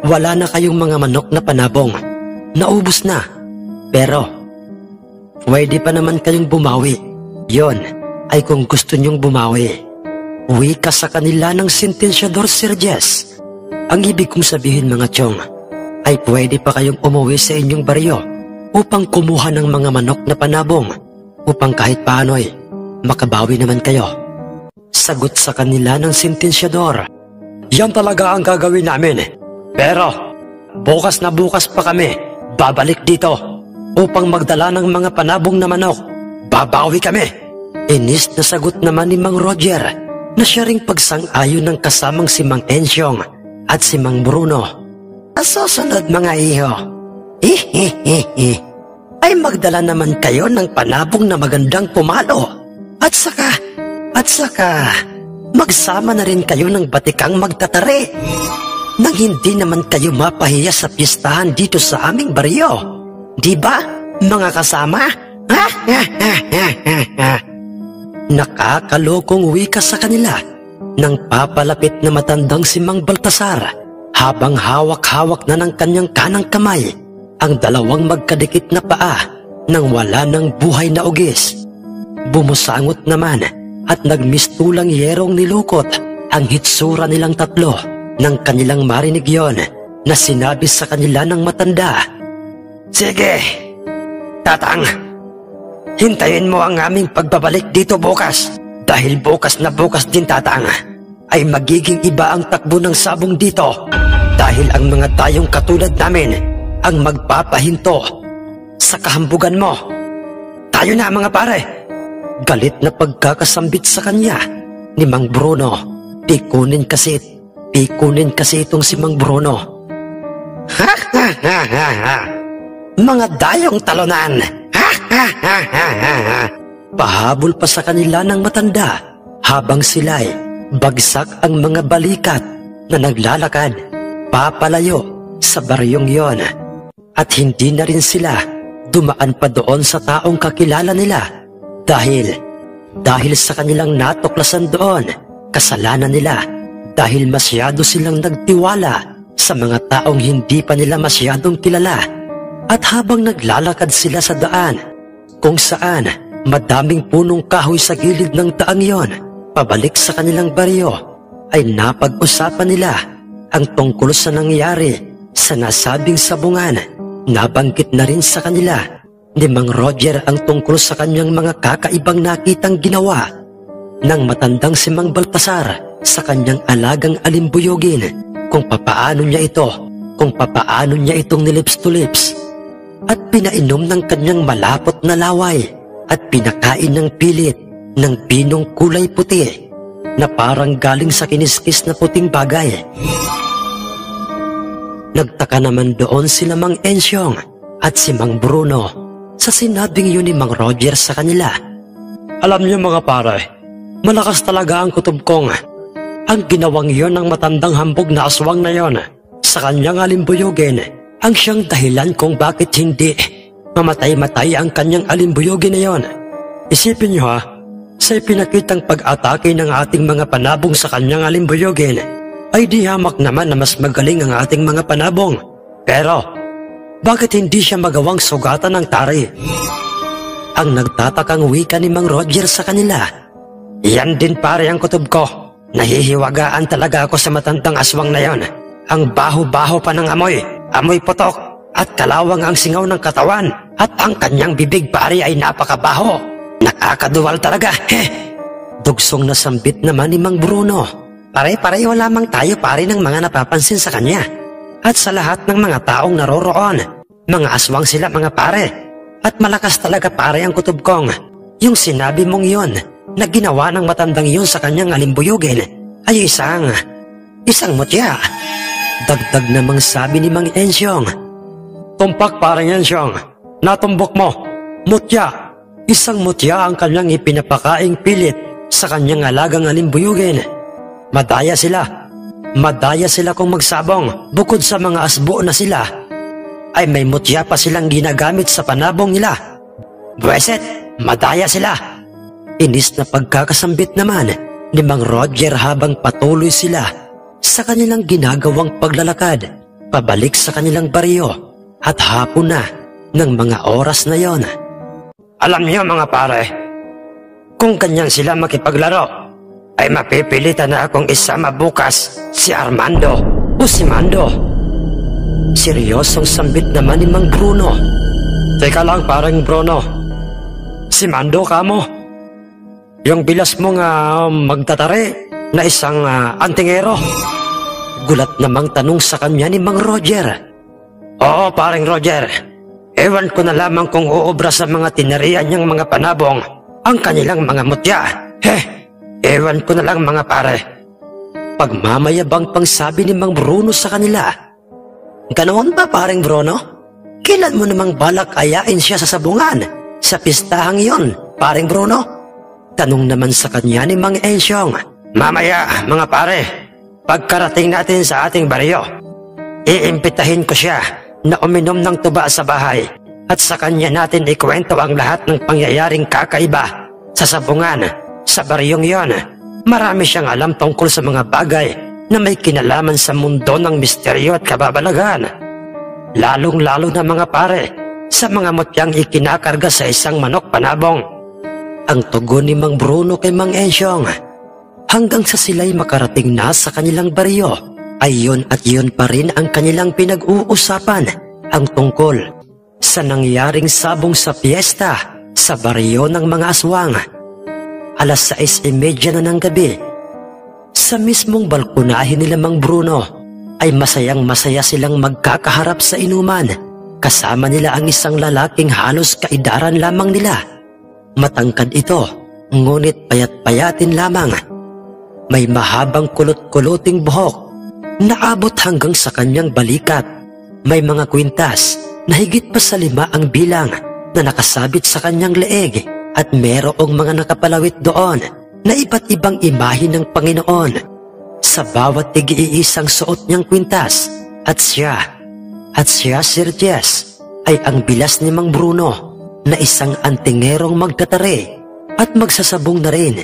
Wala na kayong mga manok na panabong. Naubos na. Pero pwede pa naman kayong bumawi. Yon ay kung gusto niyong bumawi. Wika sa kanila ng sentensyador, Sergius. Ang ibig kong sabihin, mga tiyong, ay pwede pa kayong umuwi sa inyong baryo upang kumuha ng mga manok na panabong upang kahit paano'y makabawi naman kayo. Sagot sa kanila ng sentensyador. Yan talaga ang gagawin namin. Pero bukas na bukas pa kami babalik dito upang magdala ng mga panabong na manok. Babawi kami. Inis na sagot naman ni Mang Roger na siya ring pagsang-ayon ng kasamang si Mang Ensyong at si Mang Bruno. Susunod, mga iho, ay magdala naman kayo ng panabong na magandang pumalo. At saka, magsama na rin kayo ng batikang magtatari nang hindi naman kayo mapahiya sa pistahan dito sa aming baryo. Di ba, mga kasama? Nakakalokong wika sa kanila nang papalapit na matandang si Mang Baltasar habang hawak-hawak na ng kanyang kanang kamay ang dalawang magkadikit na paa nang wala ng buhay na ugis. Bumusangot naman at nagmistulang yerong nilukot ang hitsura nilang tatlo nang kanilang marinig yon na sinabi sa kanila ng matanda, "Sige, Tatang, hintayin mo ang aming pagbabalik dito bukas. Dahil bukas na bukas din, Tatang, ay magiging iba ang takbo ng sabong dito. Dahil ang mga tayong katulad namin ang magpapahinto sa kahambugan mo. Tayo na, mga pare." Galit na pagkakasambit sa kanya ni Mang Bruno. Pikunin kasi itong si Mang Bruno. "Ha ha ha ha ha! Mga dayong talunan! Ha ha ha ha ha ha!" Pahabol pa sa kanila ng matanda habang sila'y bagsak ang mga balikat na naglalakad papalayo sa baryong yon. At hindi na rin sila dumaan pa doon sa taong kakilala nila dahil sa kanilang natuklasan doon. Kasalanan nila dahil masyado silang nagtiwala sa mga taong hindi pa nila masyadong kilala. At habang naglalakad sila sa daan kung saan madaming punong kahoy sa gilid ng daang yon, pabalik sa kanilang baryo, ay napag-usapan nila ang tungkol sa nangyari sa nasabing sabungan. Nabanggit na rin sa kanila ni Mang Roger ang tungkol sa kanyang mga kakaibang nakitang ginawa ng matandang si Mang Baltasar sa kanyang alagang alimbuyogin, kung papaano niya itong nilips to lips at pinainom ng kanyang malapot na laway at pinakain ng pilit ng pinong kulay puti na parang galing sa kiniskis na puting bagay. Nagtaka naman doon sila Mang Ensyong at si Mang Bruno sa sinabing yun ni Mang Roger sa kanila. "Alam niyo, mga pare, malakas talaga ang kutob kong. Ang ginawang yon ng matandang hambog na aswang na yon sa kanyang alimbuyogin ang siyang dahilan kung bakit hindi mamatay-matay ang kanyang alimbuyogin na yon. Isipin niyo, ha, sa ipinakitang pag-atake ng ating mga panabong sa kanyang alimbuyogin, ay di hamak naman na mas magaling ang ating mga panabong. Pero bakit hindi siya magawang sugatan ng tari?" Ang nagtatakang wika ni Mang Roger sa kanila. "Yan din, pare, ang kutob ko. Nahihiwagaan talaga ako sa matandang aswang na yon. Ang baho-baho pa ng amoy putok at kalawang ang singaw ng katawan, at ang kanyang bibig, pare, ay napakabaho. Nakakaduwal talaga, heh." Dugsong na sambit naman ni Mang Bruno. "Pare-pareho lamang tayo, pare, ng mga napapansin sa kanya. At sa lahat ng mga taong naroroon, mga aswang sila, mga pare. At malakas talaga, pare, ang kutob kong. Yung sinabi mong yon na ginawa ng matandang yun sa kanyang alimbuyugin ay isang mutya." Dagdag namang sabi ni Mang Ensyong. "Tumpak, parang Ensyong, natumbok mo. Mutya. Isang mutya ang kanyang ipinapakaing pilit sa kanyang alagang alimbuyugin. Madaya sila kung magsabong. Bukod sa mga asbo na sila, ay may mutya pa silang ginagamit sa panabong nila. Buweset, madaya sila." Inis na pagkakasambit naman ni Mang Roger habang patuloy sila sa kanilang ginagawang paglalakad pabalik sa kanilang baryo at hapon na ng mga oras na yon. "Alam niyo, mga pare, kung ganyan sila makipaglaro, ay mapipilitan na akong isama bukas si Armando o si Mando." Seryosong sambit naman ni Mang Bruno. "Teka lang, parang Bruno. Si Mando ka mo? Yung bilas mo nga magtatari na isang antingero?" Gulat namang tanong sa kanya ni Mang Roger. "Oo, parang Roger. Ewan ko na lamang kung uobra sa mga tinarian niyang mga panabong ang kanilang mga mutya. Ewan ko na lang, mga pare." Pagmamayabang pang sabi ni Mang Bruno sa kanila. "Ganoon ba, parang Bruno? Kailan mo namang balak ayain siya sa sabungan sa pistahang yon, parang Bruno?" Tanong naman sa kanya ni Mang Ensyong. "Mamaya, mga pare, pagkarating natin sa ating baryo, iimbitahin ko siya na uminom ng tuba sa bahay at sa kanya natin ikwento ang lahat ng pangyayaring kakaiba sa sabungan sa baryong yon. Marami siyang alam tungkol sa mga bagay na may kinalaman sa mundo ng misteryo at kababalaghan. Lalong-lalo na, mga pare, sa mga mutyang ikinakarga sa isang manok panabong. Ang tugon ni Mang Bruno kay Mang Ensyong. Hanggang sa sila'y makarating na sa kanilang baryo, ay yun at yun pa rin ang kanilang pinag-uusapan, ang tungkol sa nangyaring sabong sa piyesta sa baryo ng mga aswang. 6:30 na ng gabi. Sa mismong balkonahin nila Mang Bruno, ay masayang-masaya silang magkakaharap sa inuman. Kasama nila ang isang lalaking halos kaidaran lamang nila. Matangkad ito, ngunit payat-payatin lamang. May mahabang kulot-kuloting buhok na abot hanggang sa kanyang balikat. May mga kwintas na higit pa sa 5 ang bilang na nakasabit sa kanyang leeg at merong mga nakapalawit doon na iba't ibang imahe ng Panginoon sa bawat tig-iisang suot niyang kwintas. At siya, Sir Jess, ay ang bilas ni Mang Bruno na isang antingerong magtatari at magsasabong na rin.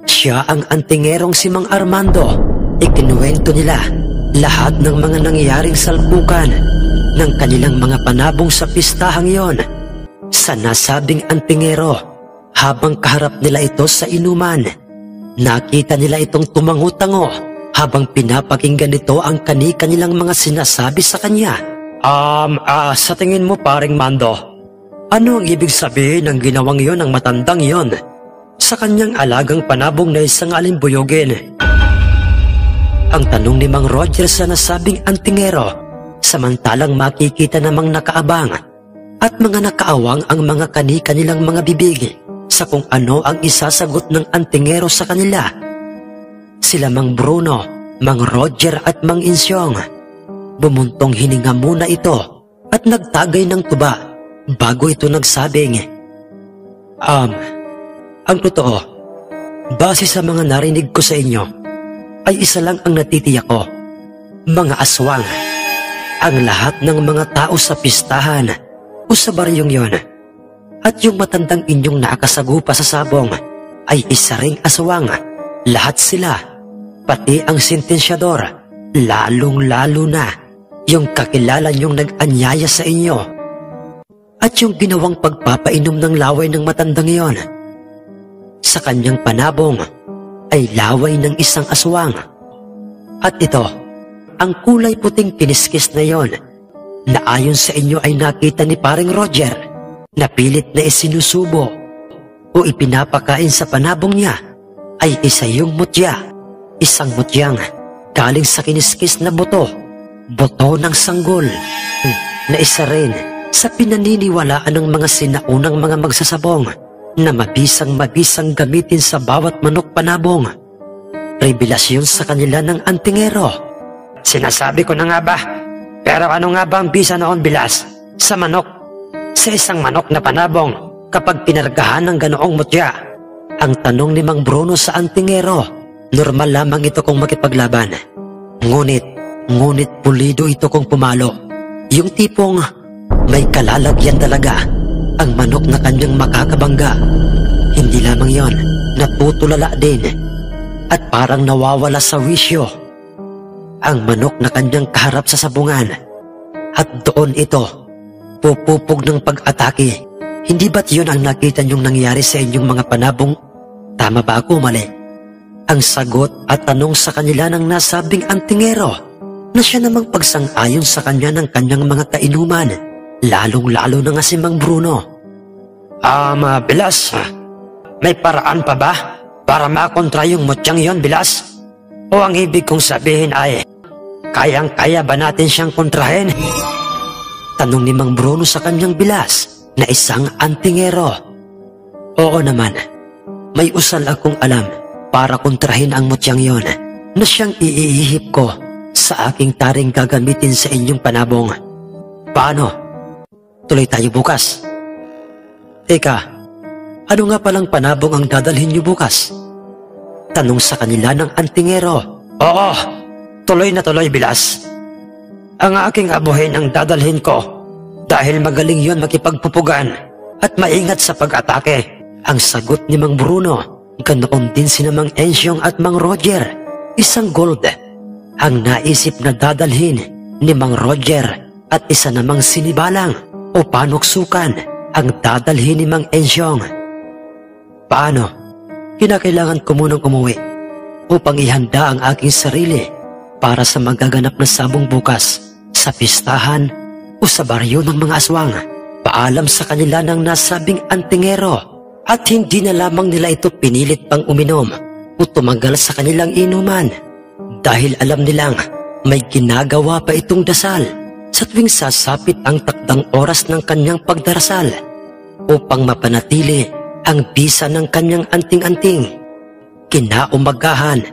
Siya ang antingerong si Mang Armando. Ikinuwento nila lahat ng mga nangyayaring salpukan ng kanilang mga panabong sa pistahang yon sa nasabing antingero. Habang kaharap nila ito sa inuman, nakita nila itong tumango-tango habang pinapakinggan nito ang kani-kanilang mga sinasabi sa kanya. Sa tingin mo paring Mando, ano ang ibig sabihin ng ginawang yon ng matandang yon sa kanyang alagang panabong na isang alimbuyogin? Ang tanong ni Mang Roger sa nasabing antingero, samantalang makikita namang nakaabang at mga nakaawang ang mga kani-kanilang mga bibig sa kung ano ang isasagot ng antingero sa kanila. Sila Mang Bruno, Mang Roger at Mang Insyong. Bumuntong hininga muna ito at nagtagay ng tuba bago ito nagsabing, ang totoo, base sa mga narinig ko sa inyo, ay isa lang ang natitiyak ko. Mga aswang, ang lahat ng mga tao sa pistahan o sa baryong yon. At yung matandang inyong nakasagupa sa sabong ay isa ring aswang. Lahat sila, pati ang sentensyador, lalong-lalo na yung kakilala niyong nag-anyaya sa inyo. At yung ginawang pagpapainom ng laway ng matandang iyon. Sa kanyang panabong ay laway ng isang aswang. At ito, ang kulay puting piniskis na yon, na ayon sa inyo ay nakita ni paring Roger, na pilit na isinusubo o ipinapakain sa panabong niya, ay isa yung mutya. Isang mutyang galing sa kiniskis na buto ng sanggol, na isa rin sa pinaniniwalaan ng mga sinaunang mga magsasabong na mabisang gamitin sa bawat manok panabong. Revelasyon sa kanila ng antingero. Sinasabi ko na nga ba, pero ano nga ba ang bisa noon, Bilas? Sa manok, sa isang manok na panabong kapag pinargahan ng ganoong mutya? Ang tanong ni Mang Bruno sa antingero. Normal lamang ito kung makipaglaban. Ngunit pulido ito kung pumalo. Yung tipong may kalalagyan talaga ang manok na kanyang makakabangga. Hindi lamang yon, natutulala din at parang nawawala sa wisyo ang manok na kanyang kaharap sa sabungan. At doon ito pupupog ng pag-atake. Hindi ba't yun ang nakita niyong nangyari sa inyong mga panabong? Tama ba ako, mali? Ang sagot at tanong sa kanila ng nasabing antingero, na siya namang pagsang-ayon sa kanya ng kanyang mga kainuman, lalong-lalo na nga si Mang Bruno. Bilas, may paraan pa ba para makontra yung mutyang yon, Bilas? O ang ibig kong sabihin ay, kayang-kaya ba natin siyang kontrahin? Tanong ni Mang Bruno sa kanyang bilas na isang antingero. Oo naman, may usal akong alam para kontrahin ang mutyang yon na siyang iihip ko sa aking taring gagamitin sa inyong panabong. Paano? Tuloy tayo bukas. Teka, ano nga palang panabong ang dadalhin niyo bukas? Tanong sa kanila ng antingero. Oo, tuloy na tuloy, Bilas. Ang aking abuhin ang dadalhin ko dahil magaling yon makipagpupugan at maingat sa pag-atake. Ang sagot ni Mang Bruno. Ganoon din si Mang Ensyong at Mang Roger. Isang gold ang naisip na dadalhin ni Mang Roger at isa namang sinibalang o panuksukan ang dadalhin ni Mang Ensyong. Paano? Kinakailangan ko munang umuwi upang ihanda ang aking sarili para sa magaganap na sabong bukas sa pistahan o sa baryo ng mga aswang. Paalam sa kanila ng nasabing antingero at hindi na lamang nila ito pinilit pang uminom o tumagal sa kanilang inuman dahil alam nilang may ginagawa pa itong dasal sa tuwing sasapit ang takdang oras ng kanyang pagdarasal upang mapanatili ang bisa ng kanyang anting-anting. Kinaumagahan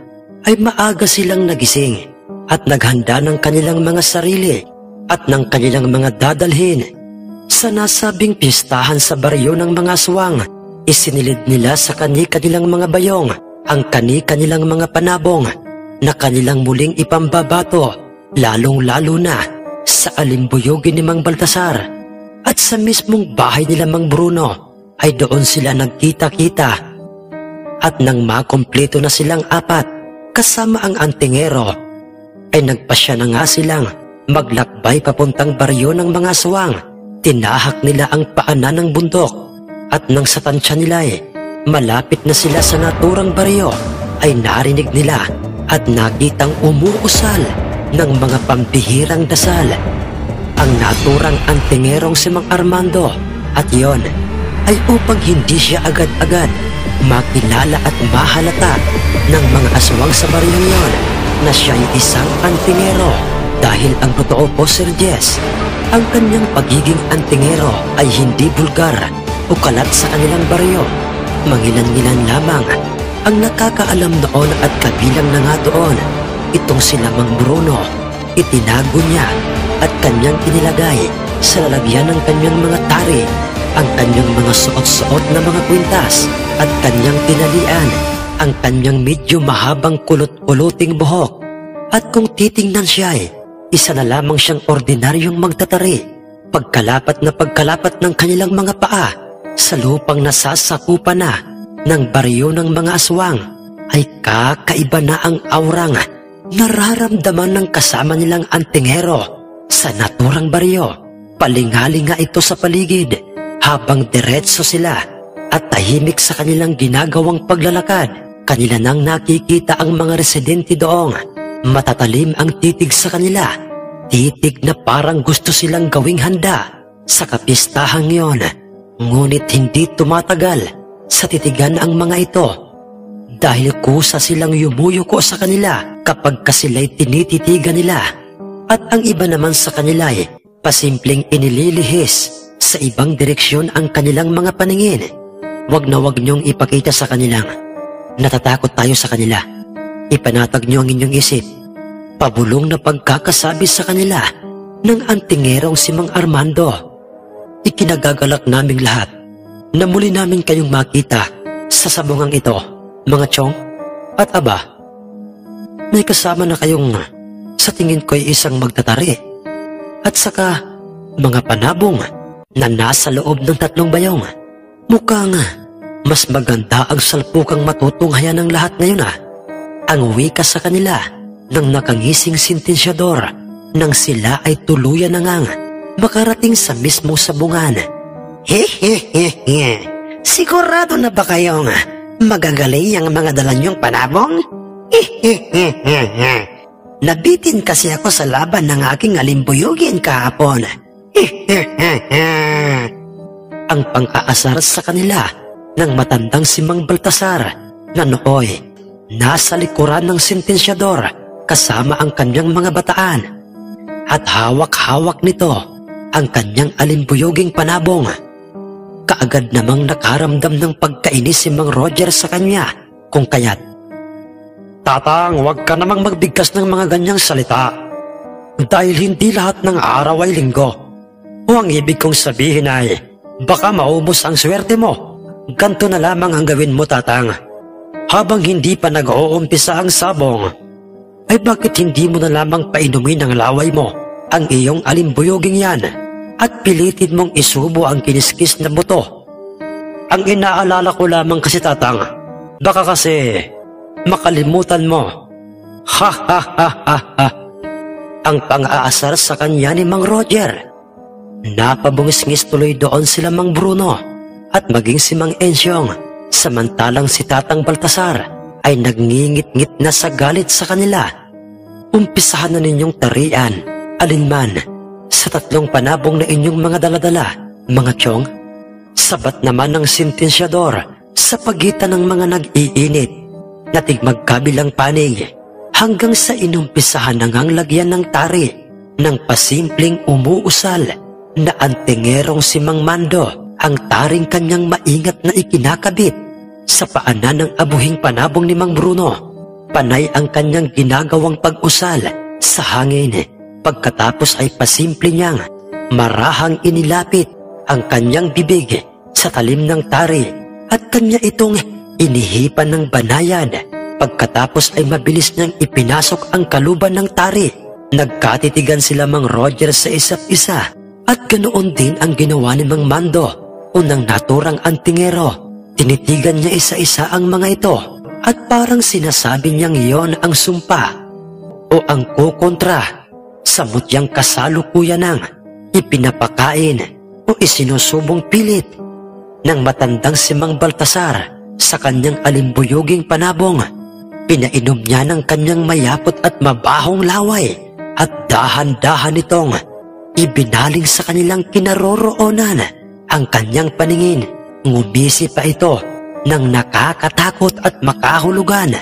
ay maaga silang nagising at naghanda ng kanilang mga sarili at ng kanilang mga dadalhin. Sa nasabing pistahan sa baryo ng mga aswang, isinilid nila sa kani-kanilang mga bayong ang kani-kanilang mga panabong na kanilang muling ipambabato, lalong-lalo na sa alimbuyogin ni Mang Baltasar. At sa mismong bahay nila Mang Bruno ay doon sila nagkita-kita. At nang makumpleto na silang apat kasama ang antingero, ay nagpasya na nga silang maglakbay papuntang baryo ng mga aswang. Tinahak nila ang paanan ng bundok at nang sa tansya nila malapit na sila sa naturang baryo ay narinig nila at nakitang umuusal ng mga pambihirang dasal ang naturang antingerong si Mang Armando, at yon ay upang hindi siya agad-agad makilala at mahalata ng mga aswang sa baryong yon na siya ay isang antingero. Dahil ang totoo po, Sir Jess, ang kanyang pagiging antingero ay hindi bulgar o kalat sa kanilang baryo. Mangilan-ngilan lamang ang nakakaalam noon at kabilang na nga doon itong sila Mang Bruno. Itinago niya at kanyang inilagay sa lalagyan ng kanyang mga tari ang kanyang mga suot-suot na mga kwintas at kanyang tinalian ang kanyang medyo mahabang kulot-kuluting buhok. At kung titingnan siya isa na lamang siyang ordinaryong magtatari. Pagkalapat na pagkalapat ng kanilang mga paa sa lupang nasasakupan na ng baryo ng mga aswang ay kakaiba na ang aurang nararamdaman ng kasama nilang antingero sa naturang baryo. Palingalinga ito sa paligid habang diretso sila at tahimik sa kanilang ginagawang paglalakad. Kanila nang nakikita ang mga residente doong. Matatalim ang titig sa kanila, titig na parang gusto silang gawing handa sa kapistahang yon. Ngunit hindi tumatagal sa titigan ang mga ito dahil kusa silang yumuyuko sa kanila kapag kasila'y tinititigan nila. At ang iba naman sa kanila pasimpleng inililihis sa ibang direksyon ang kanilang mga paningin. Wag na wag niyong ipakita sa kanilang natatakot tayo sa kanila. Ipanatag niyo ang inyong isip. Pabulong na pagkakasabi sa kanila ng antingerong si Mang Armando. Ikinagagalak naming lahat na muli namin kayong makita sa sabungang ito, mga chong. At aba, may kasama na kayong sa tingin ko'y isang magtatari at saka mga panabong na nasa loob ng 3 bayong. Mukhang mas maganda ang salpukang matutunghayan ng lahat ngayon ang wika sa kanila ng nakangising sentensyador nang sila ay tuluyan na ngang makarating sa mismong sabungan. Sigurado na ba kayong magagaling ang mga dala niyong panabong? Nabitin kasi ako sa laban ng aking alimbuyugin kahapon. Ang pang-aasar sa kanila ng matandang si Mang Baltasar na nooy nasa likuran ng sentensyador kasama ang kanyang mga bataan at hawak-hawak nito ang kanyang alimbuyoging panabong. Kaagad namang nakaramdam ng pagkainis si Mang Roger sa kanya kung kaya't, "Tatang, huwag ka namang magbigkas ng mga ganyang salita dahil hindi lahat ng araw ay linggo. O ang ibig kong sabihin ay baka maubos ang swerte mo. Ganto na lamang ang gawin mo, tatang. Habang hindi pa nag-uumpisa ang sabong, ay bakit hindi mo na lamang painumin ng laway mo ang iyong alimbuyoging yan at pilitin mong isubo ang kiniskis na buto? Ang inaalala ko lamang kasi, tatang, baka kasi makalimutan mo." Ha ha ha ha ha. Ang pang-aasar sa kanya ni Mang Roger. Napabungis-ngis tuloy doon sila Mang Bruno at maging si Mang Ensyong, samantalang si Tatang Baltasar ay nagngingit-ngit na sa galit sa kanila. Umpisahan na ninyong tarian, alinman, sa 3 panabong na inyong mga daladala, mga tiyong. Sabat naman ng sentensyador sa pagitan ng mga nag-iinit na tigmagkabilang panig hanggang sa inumpisahan na ngang lagyan ng tari ng pasimpleng umuusal na antingerong si Mang Mando ang taring kanyang maingat na ikinakabit sa paanan ng abuhing panabong ni Mang Bruno. Panay ang kanyang ginagawang pag-usal sa hangin. Pagkatapos ay pasimple niyang marahang inilapit ang kanyang bibig sa talim ng tari at kanya itong inihipan ng banayan. Pagkatapos ay mabilis niyang ipinasok ang kaluban ng tari. Nagkatitigan sila Mang Roger sa isa't isa at ganoon din ang ginawa ni Mang Mando. Unang naturang antingero, tinitigan niya isa-isa ang mga ito at parang sinasabi niyang iyon ang sumpa o ang kukontra sa mutyang kasalukuyan ng ipinapakain o isinusubong pilit ng matandang si Mang Baltasar sa kanyang alimbuyuging panabong. Pinainom niya ng kanyang mayapot at mabahong laway at dahan-dahan nitong ibinaling sa kanilang kinaroroonan ang kanyang paningin. Ngumisi pa ito ng nakakatakot at makahulugan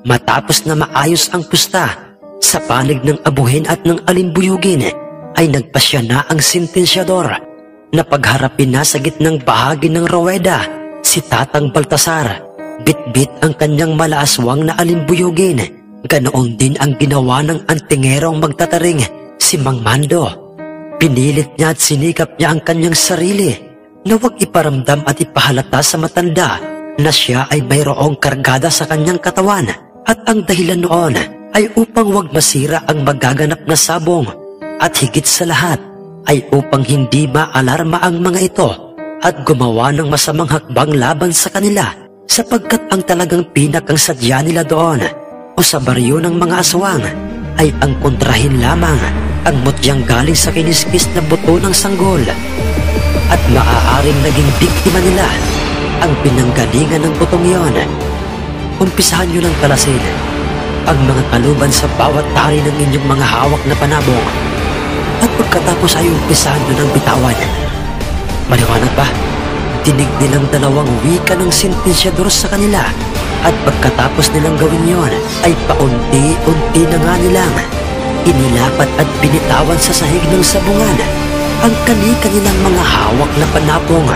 matapos na maayos ang pusta sa panig ng abuhin at ng alimbuyugin ay nagpasya na ang sentensyador na pagharapin na sa gitnang bahagi ng ruweda si Tatang Baltasar. Bit-bit ang kanyang malaaswang na alimbuyugin. Ganoon din ang ginawa ng antingerong magtataring si Mang Mando. Pinilit niya at sinikap niya ang kanyang sarili na huwag iparamdam at ipahalata sa matanda na siya ay mayroong kargada sa kanyang katawan at ang dahilan noon ay upang huwag masira ang magaganap na sabong at higit sa lahat ay upang hindi maalarma ang mga ito at gumawa ng masamang hakbang laban sa kanila sapagkat ang talagang pinakang sadya nila doon o sa baryo ng mga aswang ay ang kontrahin lamang ang mutyang galing sa kiniskis na buto ng sanggol at maaaring naging biktima nila ang pinanggalingan ng butong iyon. Umpisahan nyo ng talasin ang mga kaluban sa bawat tari ng inyong mga hawak na panabong at pagkatapos ay umpisahan nyo ng bitawan. Maliwanag ba? Dinig nilang dalawang wika ng sentensyador sa kanila at pagkatapos nilang gawin yon ay paunti-unti na nga nilang inilapat at binitawan sa sahig ng sabungan ang kani-kanilang mga hawak na panabong.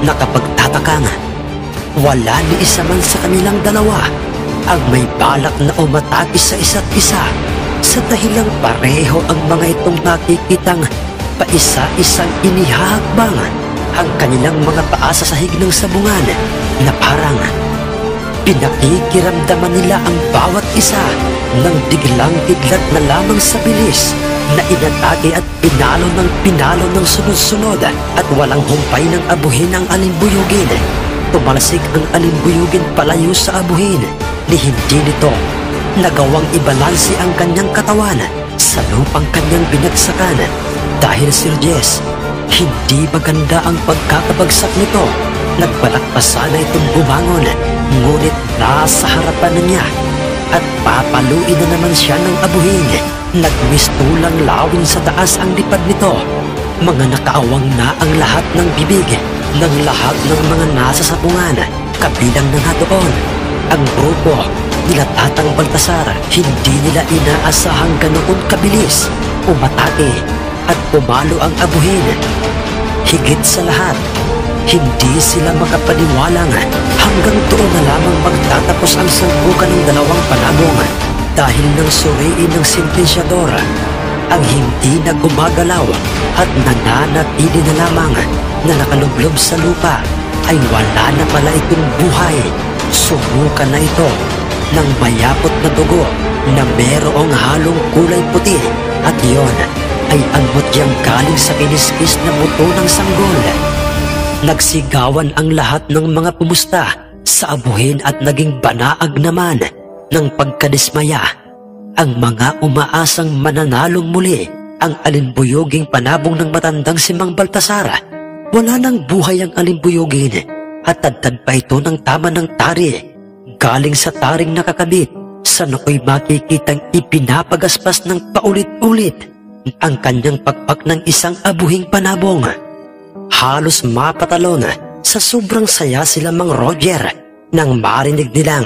Nakapagtatakang wala ni isa man sa kanilang dalawa ang may balak na umatake sa isa't isa sa dahilang pareho ang mga itong nakikitang paisa-isang inihahakbang ang kanilang mga paa sa sahig ng sabungan na parang pinakikiramdaman nila ang bawat isa ng biglang-biglat na lamang sa bilis na inatake at pinalo ng sunod-sunod at walang humpay ng abuhin ang alimbuyugin. Tumalasik ang alimbuyugin palayo sa abuhin ni hindi nito nagawang ibalansi ang kanyang katawan sa lupang kanyang binagsakan. Dahil Sir Jess, hindi maganda ang pagkakabagsak nito. Nagbalakpasan na itong bumangon, ngunit nasa harapan na niya at papaluin na naman siya ng abuhin. Nagmistulang lawin sa taas ang lipad nito. Mga nakaawang na ang lahat ng bibig ng lahat ng mga nasa sabungan. Kabilang na nga doon ang grupo nila Tatang Baltasar. Hindi nila inaasahang ganoon kabilis umatake at pumalo ang abuhin. Higit sa lahat, hindi sila makapaniwalang hanggang doon na lamang magtatapos ang sambukan ng dalawang panabong dahil nang suriin ng sentensyador ang hindi na gumagalaw at nananatili na lamang na nakalublob sa lupa ay wala na pala itong buhay. Sumukan na ito ng mayapot na dugo na merong halong kulay puti at iyon ay ang mutyang galing sa kiniskis na buto ng sanggol. Nagsigawan ang lahat ng mga pumusta sa abuhin at naging banaag naman ng pagkadismaya ang mga umaasang mananalong muli ang alimbuyoging panabong ng matandang si Mang Baltasar. Wala nang buhay ang alimbuyogin at tadtad pa ito ng tama ng tari. Galing sa taring nakakabit, sa nooy makikitang ipinapagaspas ng paulit-ulit ang kanyang pakpak ng isang abuhing panabong. Halos mapatalon sa sobrang saya sila Mang Roger nang marinig nilang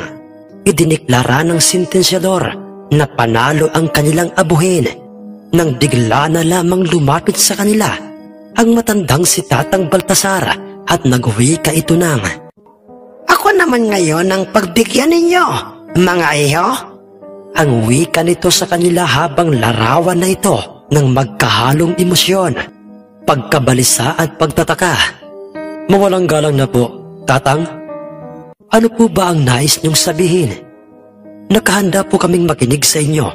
idiniklara ng sentensyador na panalo ang kanilang abuhin. Nang bigla na lamang lumapit sa kanila ang matandang si Tatang Baltasar at nagwika ito ng, "Ako naman ngayon ang pagbigyan ninyo, mga iho." Ang wika nito sa kanila habang larawan na ito ng magkahalong emosyon, pagkabalisa at pagtataka. "Mawalang galang na po, Tatang. Ano po ba ang nais niyong sabihin? Nakahanda po kaming makinig sa inyo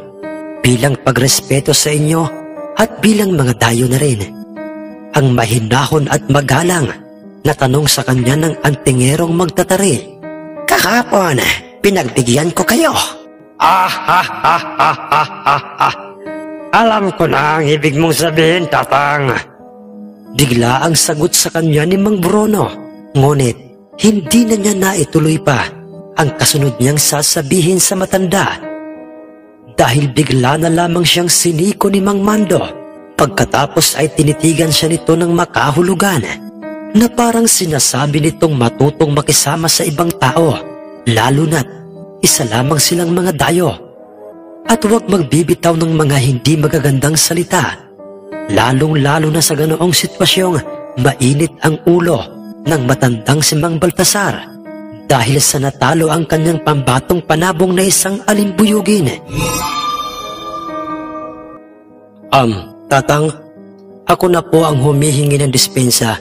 bilang pagrespeto sa inyo at bilang mga dayo na rin." Ang mahinahon at magalang na tanong sa kanya ng antingerong magtatari, "Kahapon, pinagbigyan ko kayo." Alam ko na ang ibig mong sabihin, Tatang." Bigla ang sagot sa kanya ni Mang Bruno, ngunit hindi na niya naituloy pa ang kasunod niyang sasabihin sa matanda. Dahil bigla na lamang siyang siniko ni Mang Mando. Pagkatapos ay tinitigan siya nito ng makahulugan na parang sinasabi nitong matutong makisama sa ibang tao, lalo na't isa lamang silang mga dayo. At huwag magbibitaw ng mga hindi magagandang salita, lalong-lalo na sa ganoong sitwasyong mainit ang ulo ng matandang si Mang Baltasar dahil sa natalo ang kanyang pambatong panabong na isang alimbuyugin. Tatang, ako na po ang humihingi ng dispensa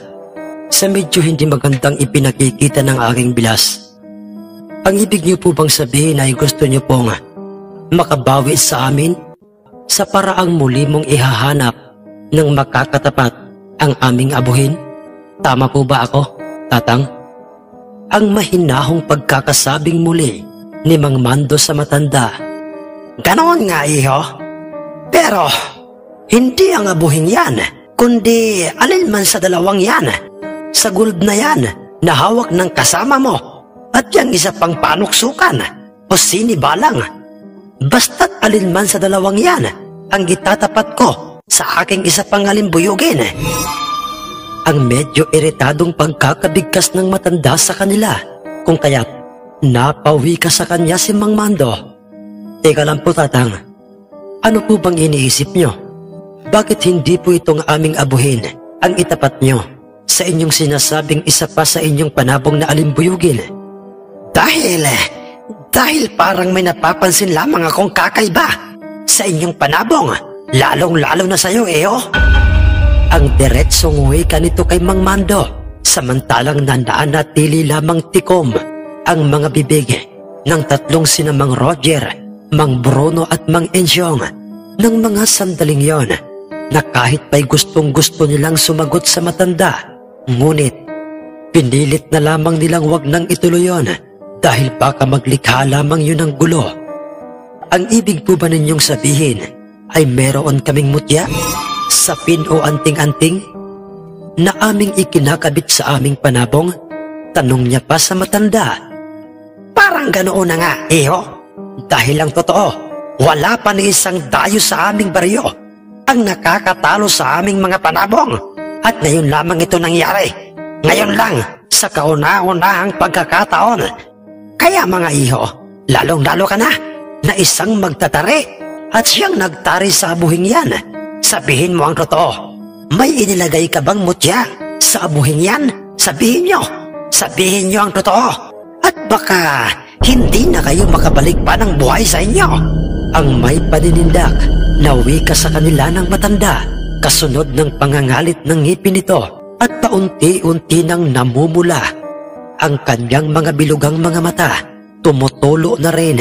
sa medyo hindi magandang ipinakikita ng aking bilas. Ang ibig niyo po bang sabihin ay gusto niyo pong makabawi sa amin sa paraang muli mong ihahanap ng makakatapat ang aming abuhin? Tama po ba ako, Tatang? Ang mahinahong pagkakasabing muli ni Mang Mando sa matanda. "Ganoon nga, iho. Pero hindi ang abuhin yan, kundi alinman sa dalawang yan, sa gold na yan na hawak ng kasama mo at yung isa pang panuksukan o sinibalang. Basta't alinman sa dalawang yan ang itatapat ko sa aking isa pang alimbuyugin." Ang medyo iritadong pagkakabigkas ng matanda sa kanila, kung kaya't napawi ka sa kanya si Mang Mando. "Teka lang po, Tatang. Ano po bang iniisip nyo? Bakit hindi po itong aming abuhin ang itapat nyo sa inyong sinasabing isa pa sa inyong panabong na alimbuyugin?" Dahil parang may napapansin lamang akong kakaiba sa inyong panabong, lalong-lalo na sa'yo, iho. Ang diretsong wika nito kay Mang Mando, samantalang nananatili lamang tikom ang mga bibig ng tatlong sina Mang Roger, Mang Bruno at Mang Ensyong ng mga sandaling yon, na kahit pa'y gustong-gusto nilang sumagot sa matanda, ngunit pinilit na lamang nilang wag nang ituloy yon dahil baka maglikha lamang yun ng gulo. "Ang ibig po ba ninyong sabihin ay meron kaming mutya, sapin o anting-anting na aming ikinakabit sa aming panabong?" Tanong niya pa sa matanda. "Parang ganoon na nga, iho. Dahil ang totoo, wala pa ni isang dayo sa aming baryo ang nakakatalo sa aming mga panabong. At ngayon lamang ito nangyari. Ngayon lang, sa kauna-unahang pagkakataon. Kaya mga iho, lalong-lalo ka na isang magtatari at siyang nagtari sa abuhing yan. Sabihin mo ang totoo. May inilagay ka bang mutya sa abuhing yan? Sabihin nyo ang totoo. At baka hindi na kayo makabalik pa ng buhay sa inyo." Ang may paninindak na wika sa kanila ng matanda, kasunod ng pangangalit ng ngipin nito, at paunti-unti nang namumula ang kanyang mga bilugang mga mata. Tumutulo na rin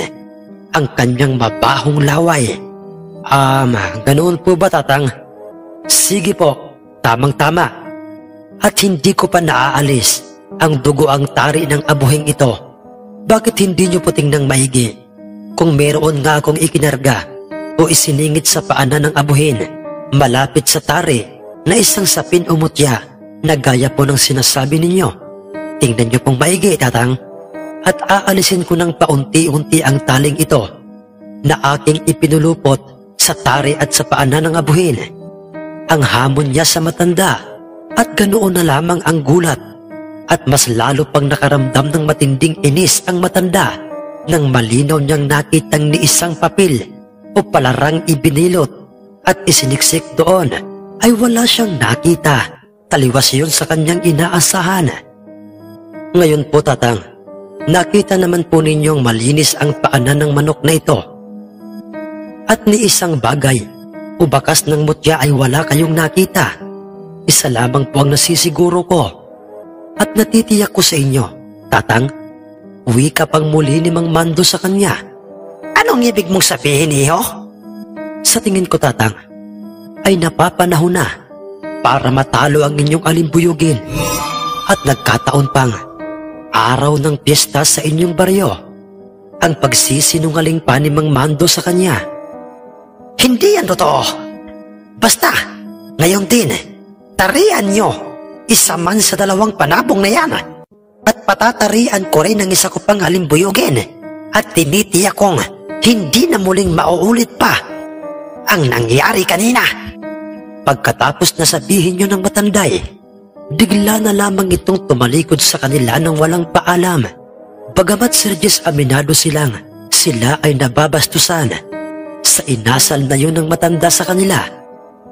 ang kanyang mabahong laway. Ganoon po ba, Tatang? Sige po, tamang-tama. At hindi ko pa naaalis ang dugo ang tari ng abuhing ito. Bakit hindi niyo po tingnang maigi kung meron nga akong ikinarga o isiningit sa paanan ng abuhin malapit sa tari na isang sapin o mutya na gaya po ng sinasabi ninyo. Tingnan niyo pong maigi, tatang, at aalisin ko ng paunti-unti ang taling ito na aking ipinulupot sa tari at sa paanan ng abuhin. Ang hamon niya sa matanda at ganoon na lamang ang gulat at mas lalo pang nakaramdam ng matinding inis ang matanda nang malinaw niyang nakitang ni isang papel o palarang ibinilot at isiniksik doon ay wala siyang nakita. Taliwas yun sa kanyang inaasahan. Ngayon po, tatang, nakita naman po ninyong malinis ang paanan ng manok na ito. At ni isang bagay o bakas ng mutya ay wala kayong nakita. Isa lamang po ang nasisiguro ko at natitiyak ko sa inyo, tatang, wika pang muli ni Mang Mando sa kanya. Anong ibig mong sabihin, iho? Sa tingin ko, tatang, ay napapanahon na para matalo ang inyong alimbuyugin at nagkataon pang araw ng piyesta sa inyong baryo ang pagsisinungaling pa ni Mang Mando sa kanya. Hindi yan totoo. Basta, ngayon din, tarian nyo isa man sa dalawang panabong na yan at patatarian ko rin ang isa ko pang halimbuyugin at tinitiyak kong hindi na muling mauulit pa ang nangyari kanina. Pagkatapos na sabihin nyo ng matanday, bigla na lamang itong tumalikod sa kanila nang walang paalam. Bagamat Sir Jess aminado sila ay nababastusan, sa inasal na yun ng matanda sa kanila,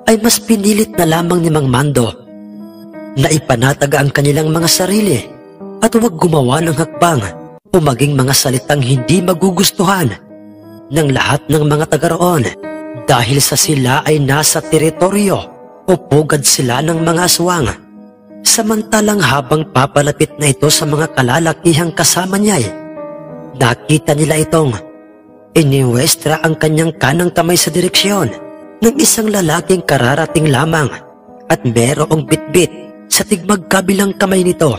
ay mas pinilit na lamang ni Mang Mando na ipanataga ang kanilang mga sarili at huwag gumawa ng hakbang o maging mga salitang hindi magugustuhan ng lahat ng mga taga roon dahil sa sila ay nasa teritoryo o pugad sila ng mga aswang. Samantalang habang papalapit na ito sa mga kalalakihang kasama niya, nakita nila itong iniwestra ang kanyang kanang kamay sa direksyon ng isang lalaking kararating lamang at merong bitbit sa tigmagkabilang kamay nito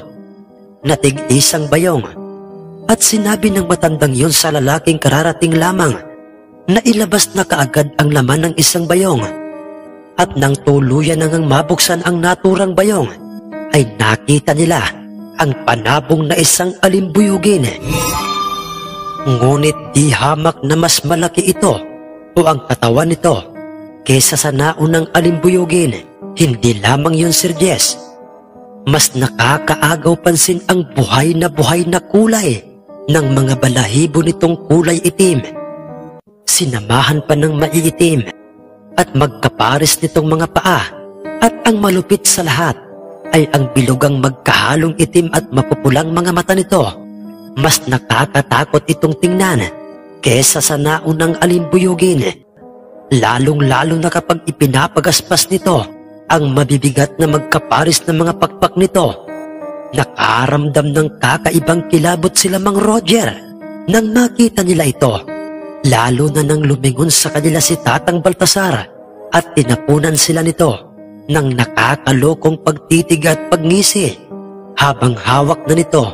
na tig-isang bayong, at sinabi ng matandang yun sa lalaking kararating lamang na ilabas na kaagad ang laman ng isang bayong, at nang tuluyan nang mabuksan ang naturang bayong ay nakita nila ang panabong na isang alimbuyugin. Ngunit di hamak na mas malaki ito o ang katawan nito kesa sa naunang alimbuyugin. Hindi lamang yun, Sir Jess, mas nakakaagaw pansin ang buhay na kulay ng mga balahibo nitong kulay itim. Sinamahan pa ng maiitim at magkapares nitong mga paa, at ang malupit sa lahat ay ang bilugang magkahalong itim at mapupulang mga mata nito. Mas nakakatakot itong tingnan kesa sa naunang alimbuyugin, lalong-lalo na kapag ipinapagaspas nito ang mabibigat na magkaparis ng mga pakpak nito. Nakaramdam ng kakaibang kilabot sila Mang Roger nang makita nila ito, lalo na nang lumingon sa kanila si Tatang Baltasar at tinapunan sila nito ng nakakalokong pagtitig at pagngisi habang hawak na nito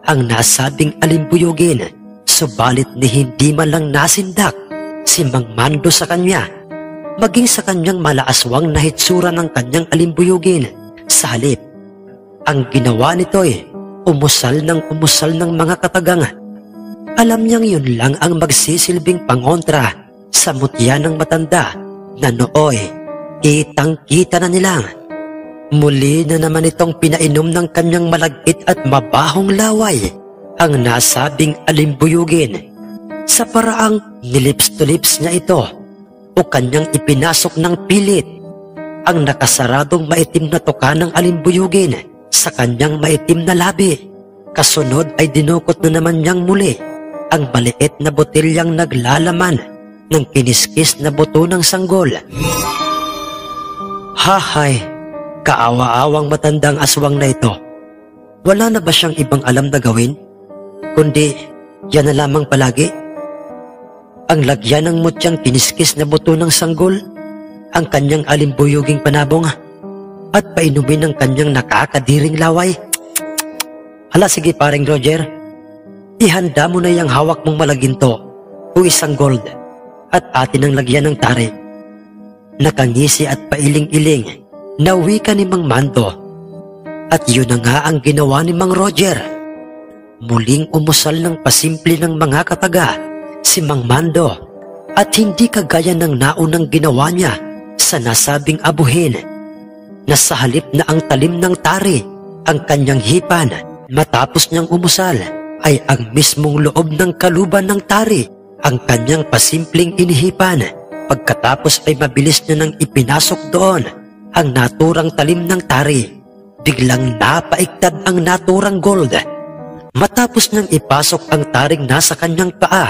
ang nasabing alimbuyugin. Subalit ni hindi man lang nasindak si Mang Mando sa kanya, maging sa kanyang malaaswang na hitsura ng kanyang alimbuyugin. Sa halip, ang ginawa nito ay umusal ng mga katagang. Alam niyang yun lang ang magsisilbing pangontra sa mutya ng matanda na nooy kitang-kita na nilang muli na naman itong pinainom ng kanyang malagkit at mabahong laway ang nasabing alimbuyugin. Sa paraang nilips to lips niya ito o kanyang ipinasok ng pilit ang nakasaradong maitim na tuka ng alimbuyugin sa kanyang maitim na labi. Kasunod ay dinukot na naman niyang muli ang maliit na botilyang naglalaman ng kiniskis na buto ng sanggol. Hahay, kaawa-awang matandang aswang na ito. Wala na ba siyang ibang alam na gawin? Kundi yan na lamang palagi? Ang lagyan ng mutyang kiniskis na buto ng sanggol, ang kanyang alimbuyuging panabong, at painumin ng kanyang nakakadiring laway. Hala, sige paring Roger, ihanda mo na yung hawak mong malaginto o isang gold at atin ang lagyan ng tari. nakangisi at pailing-iling na wika ni Mang Mando. At yun na nga ang ginawa ni Mang Roger. Muling umusal ng pasimple ng mga kataga si Mang Mando at hindi kagaya ng naunang ginawa niya sa nasabing abuhin, na sa halip na ang talim ng tari ang kanyang hipan matapos niyang umusal, ay ang mismong loob ng kaluban ng tari ang kanyang pasimpleng inihipan. Pagkatapos ay mabilis niya nang ipinasok doon ang naturang talim ng tari. Biglang napaiktad ang naturang gold. Matapos niyang ipasok ang taring nasa kanyang paa,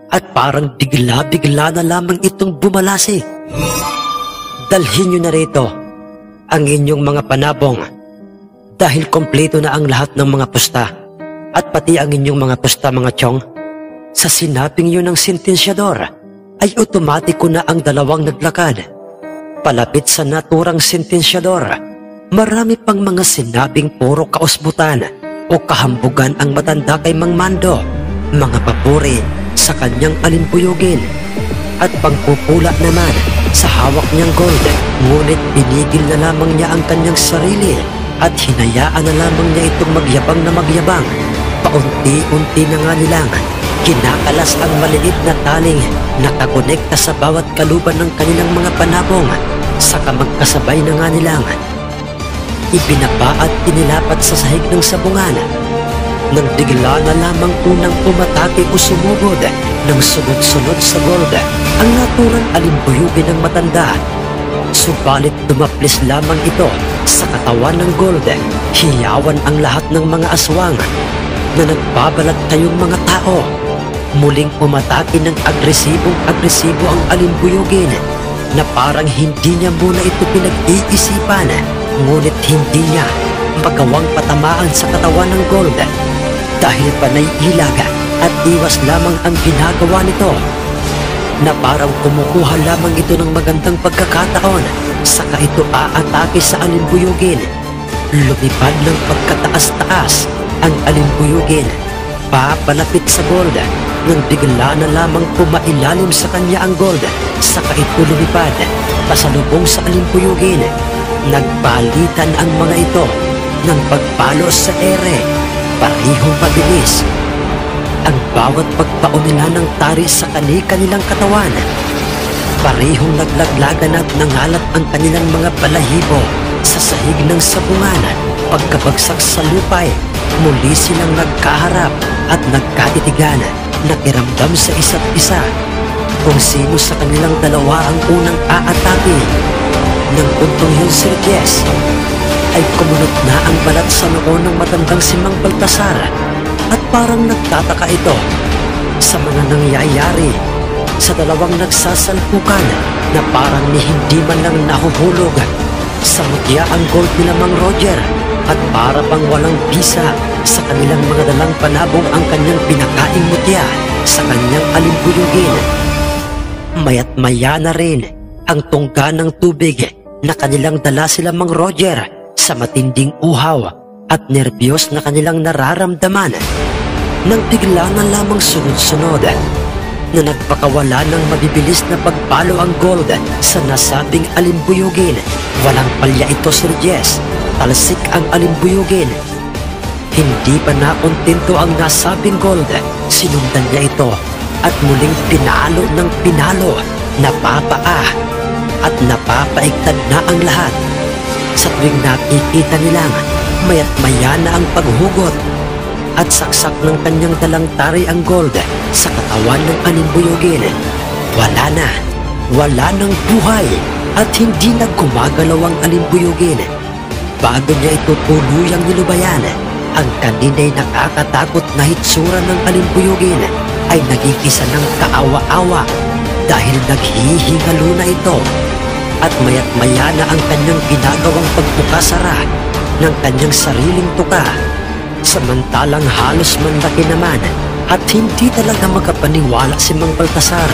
at parang bigla-bigla na lamang itong bumalasik. Dalhin niyo na rito ang inyong mga panabong, dahil kompleto na ang lahat ng mga pusta, at pati ang inyong mga pusta, mga tiyong. Sa sinabing yun ng sentensyador, ay otomatiko na ang dalawang naglakad. Palapit sa naturang sentensyador, marami pang mga sinabing puro kausbutan o kahambugan ang matanda kay Mang Mando, mga papuri sa kanyang alimbuyugin, at pangpupula naman sa hawak niyang gold. Ngunit pinigil na lamang niya ang kanyang sarili at hinayaan na lamang niya itong magyabang na magyabang. Paunti-unti na nga nilang kinakalas ang maliit na taling nakakonekta sa bawat kaluban ng kanilang mga panabong. Saka magkasabay na nga nilang ibinaba at inilapat sa sahig ng sabungan, nang bigla na lamang unang umatake o sumugod ng sunod-sunod sa gold ang naturang alimbuyugin ng matanda. Subalit dumaplis lamang ito sa katawan ng gold. Hiyawan ang lahat ng mga aswang na nagbabalat kayong mga tao. Muling umatake ng agresibo ang alimbuyugin, na parang hindi niya muna ito pinag-iisipan, ngunit hindi niya magawang patamaan sa katawan ng gold, dahil panay ilag at iwas lamang ang ginagawa nito, na parang kumukuha lamang ito ng magandang pagkakataon. Saka ito aatake sa alimbuyugin. Lumipad ng pagkataas-taas ang alimbuyugin papalapit sa gold, nang bigla na lamang pumailalim sa kanya ang gold. Saka ito lumipad pasalubong sa alimbuyugin. Nagpalitan ang mga ito ng pagpalo sa ere, parehong mabilis. Ang bawat pagpaon nila ng tari sa kanilang katawan, parehong naglaglagan at nangalat ang kanilang mga balahibo sa sahig ng sabungan. Pagkabagsak sa lupay, muli silang nagkaharap at nagkatitigan, nakiramdam sa isa't isa kung sino sa kanilang dalawa ang unang aatake. Nang puntong yun, Sir Jess, ay kumunot na ang balat sa noo ng matandang si Mang Baltasar, at parang nagtataka ito sa mga nangyayari sa dalawang nagsasalpukan, na parang ni hindi man lang nahuhulog sa mutya ang gold nila Mang Roger, at para bang walang bisa sa kanilang mga dalang panabong ang kanyang pinakaing mutya sa kanyang alimbuyugin. Maya't maya na rin ang tungga ng tubig na kanilang dala sila Mang Roger sa matinding uhaw at nerbiyos na kanilang nararamdaman, nang bigla na lamang sunod-sunod na nagpakawala ng mabibilis na pagpalo ang gold sa nasabing alimbuyugin. Walang palya ito, Sir Jess. Talsik ang alimbuyugin. Hindi pa nakontento ang nasabing gold. Sinundan niya ito at muling pinalo ng pinalo, napapaa at napapaigtad na ang lahat. Sa tuwing nakikita nilang maya't maya na ang paghugot at saksak ng kanyang dalang tari ang gold sa katawan ng alimbuyugin, wala nang buhay at hindi na gumagalaw ang alimbuyugin. Bago niya ito tuluyang nilubayan, ang kanina'y nakakatakot na hitsura ng alimbuyugin ay nagigisa ng kaawa-awa, dahil naghihingalo na ito, at maya't maya na ang kanyang ginagawang pagpukasara ng kanyang sariling tuka. Samantalang halos manlaki naman at hindi talaga makapaniwala si Mang Baltasar,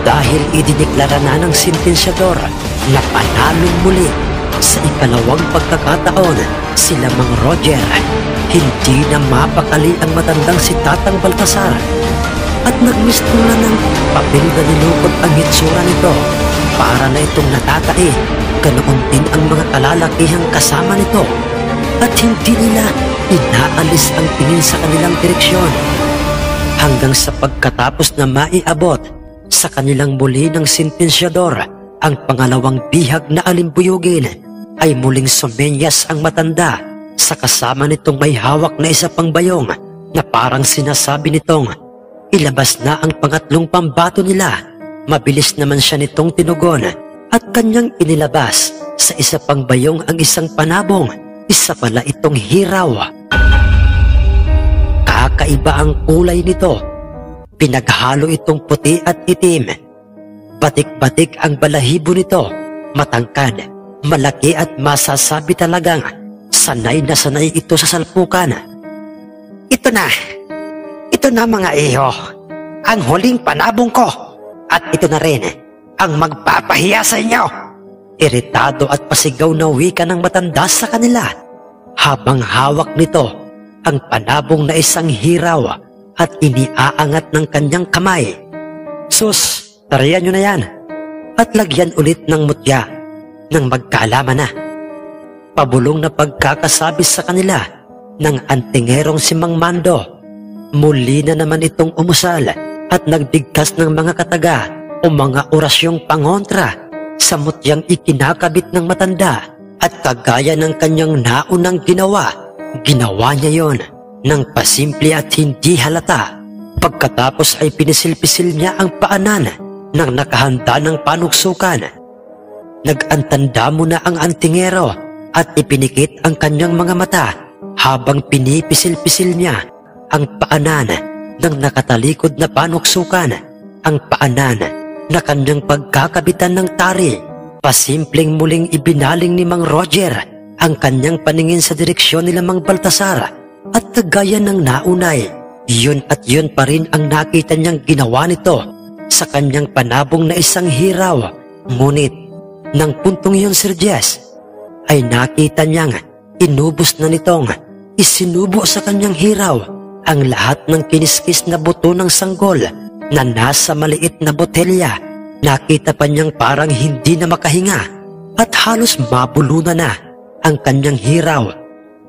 dahil idineklara na ng sentensyador na panalong muli sa ikalawang pagkakataon sila Mang Roger. Hindi na mapakali ang matandang si Tatang Baltasar, at nagmisto na ng papel na nilukot ang hitsura nito para na itong natatai. Ganoon din ang mga kalalakihang kasama nito at hindi nila inaalis ang tingin sa kanilang direksyon. Hanggang sa pagkatapos na maiabot sa kanilang muli ng sentensyador ang pangalawang bihag na alimbuyugin, ay muling sumenyas ang matanda sa kasama nitong may hawak na isa pang bayong na parang sinasabi nitong ilabas na ang pangatlong pambato nila. Mabilis naman siya nitong tinugon at kanyang inilabas sa isa pang bayong ang isang panabong. Isa pala itong hiraw. Kakaiba ang kulay nito. Pinaghalo itong puti at itim. Batik-batik ang balahibo nito. Matangkad, malaki at masasabi talagang sanay na sanay ito sa salpukan. Ito na mga iho, ang huling panabong ko. At ito na rin ang magpapahiya sa inyo. Iritado at pasigaw na wika ng matanda sa kanila habang hawak nito ang panabong na isang hiraw at iniaangat ng kanyang kamay. Sus, tarihan nyo na yan at lagyan ulit ng mutya nang magkaalaman na. Pabulong na pagkakasabi sa kanila ng antingerong si Mang Mando. Muli na naman itong umusal at nagbigkas ng mga kataga o mga orasyong pangontra sa mutyang ikinakabit ng matanda. At kagaya ng kanyang naunang ginawa niya yon ng pasimple at hindi halata. Pagkatapos ay pinisil-pisil niya ang paanan ng nakahanda ng panuksukan. Nag-antanda muna ang antingero at ipinikit ang kanyang mga mata habang pinipisil-pisil niya ang paanan ng nakatalikod na panuksukan, ang paanan na kanyang pagkakabitan ng tari. Pasimpleng muling ibinaling ni Mang Roger ang kanyang paningin sa direksyon nila Mang Baltasar at kagaya ng naunay, yun at yun pa rin ang nakita niyang ginawa nito sa kanyang panabong na isang hiraw. Ngunit ng puntong yun, Sir Jess, ay nakita niyang inubos na nitong isinubo sa kanyang hiraw ang lahat ng kiniskis na buto ng sanggol na nasa maliit na botelya. Nakita pa niyang parang hindi na makahinga at halos mabulunan na ang kanyang hiraw.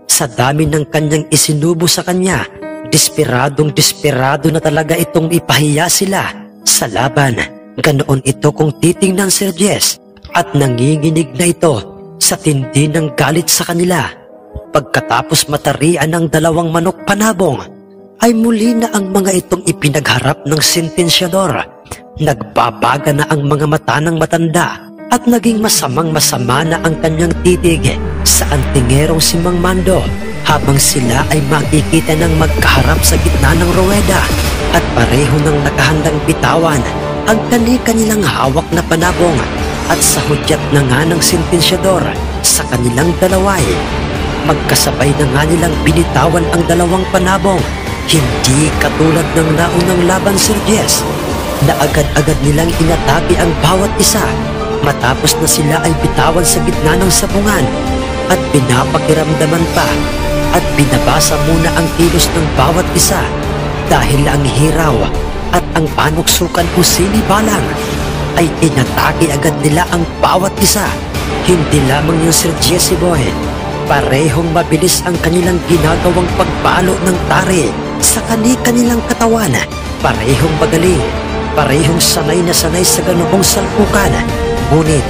Sa dami ng kanyang isinubo sa kanya, desperado na talaga itong ipahiya sila sa laban. Ganoon ito kung titingnan, Sir Jess, at nanginginig na ito sa tindi ng galit sa kanila. Pagkatapos matarian ng dalawang manok panabong, ay muli na ang mga itong ipinagharap ng sentensyador. Nagbabaga na ang mga mata ng matanda at naging masamang-masama na ang kanyang titig sa antingerong si Mang Mando habang sila ay makikita ng magkaharap sa gitna ng ruweda at pareho ng nakahandang bitawan ang kanilang hawak na panabong at sa hudyat na nga ng sentensyador sa kanilang dalaway. Magkasabay na nga nilang binitawan ang dalawang panabong, hindi katulad ng naunang laban, Sir Jess, na agad-agad nilang inatake ang bawat isa matapos na sila ay bitawan sa gitna ng sabungan at pinapakiramdaman pa at binabasa muna ang kilos ng bawat isa dahil ang hiraw at ang panuksukan o sinibalang ay inatake agad nila ang bawat isa. Hindi lamang yung Sir Jesse Boy, parehong mabilis ang kanilang ginagawang pagpalo ng tari sa kanilang katawan. Parehong magaling, parehong sanay na sanay sa ganoong salpukan. Ngunit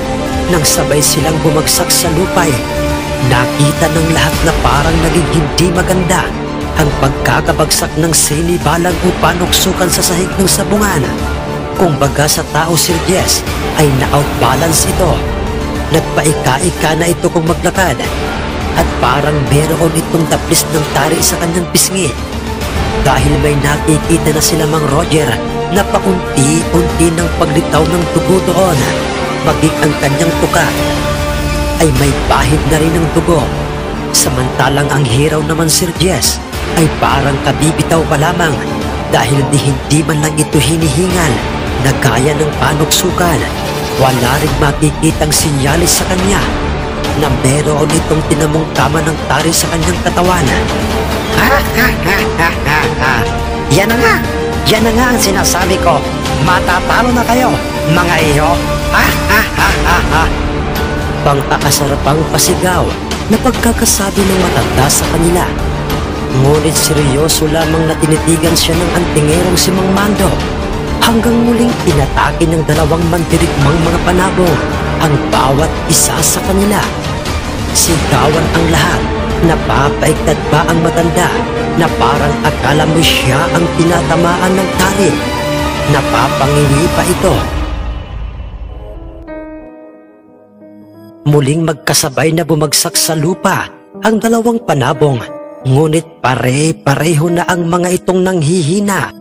nang sabay silang bumagsak sa lupay, nakita ng lahat na parang naging hindi maganda ang pagkakabagsak ng sinibalang o panuksukan sa sahig ng sabungan. Kung baga sa tao, Sir Jess, ay na-outbalance ito. Nagpaika-ika na ito kung maglakad at parang meron itong taplis ng tari sa kanyang pisngi. Dahil may nakikita na sila Mang Roger na paunti-unti ng paglitaw ng dugo doon, maging ang kanyang tuka ay may bahid na rin ng dugo. Samantalang ang hiraw naman, Sir Jess, ay parang kabibitaw pa lamang dahil hindi man lang ito hinihingal na gaya ng panuksukan. Wala rin makikitang sinyalis sa kanya na meron itong tinamong tama ng tari sa kanyang katawan. Yan na nga ang sinasabi ko. Matatalo na kayo, mga iyo. Ha ha ha ha ha. Pang-aasarapang pasigaw na pagkakasabi ng matanda sa kanila. Ngunit seryoso lamang na tinitigan siya ng antingerong si Mang Mando hanggang muling pinatake ng dalawang mandirigmang mga panabong ang bawat isa sa kanila. Sigawan ang lahat. Napapaigtad pa ang matanda na parang akala mo siya ang tinatamaan ng tali. Napapangiwi pa ito. Muling magkasabay na bumagsak sa lupa ang dalawang panabong, ngunit pare-pareho na ang mga itong nanghihina.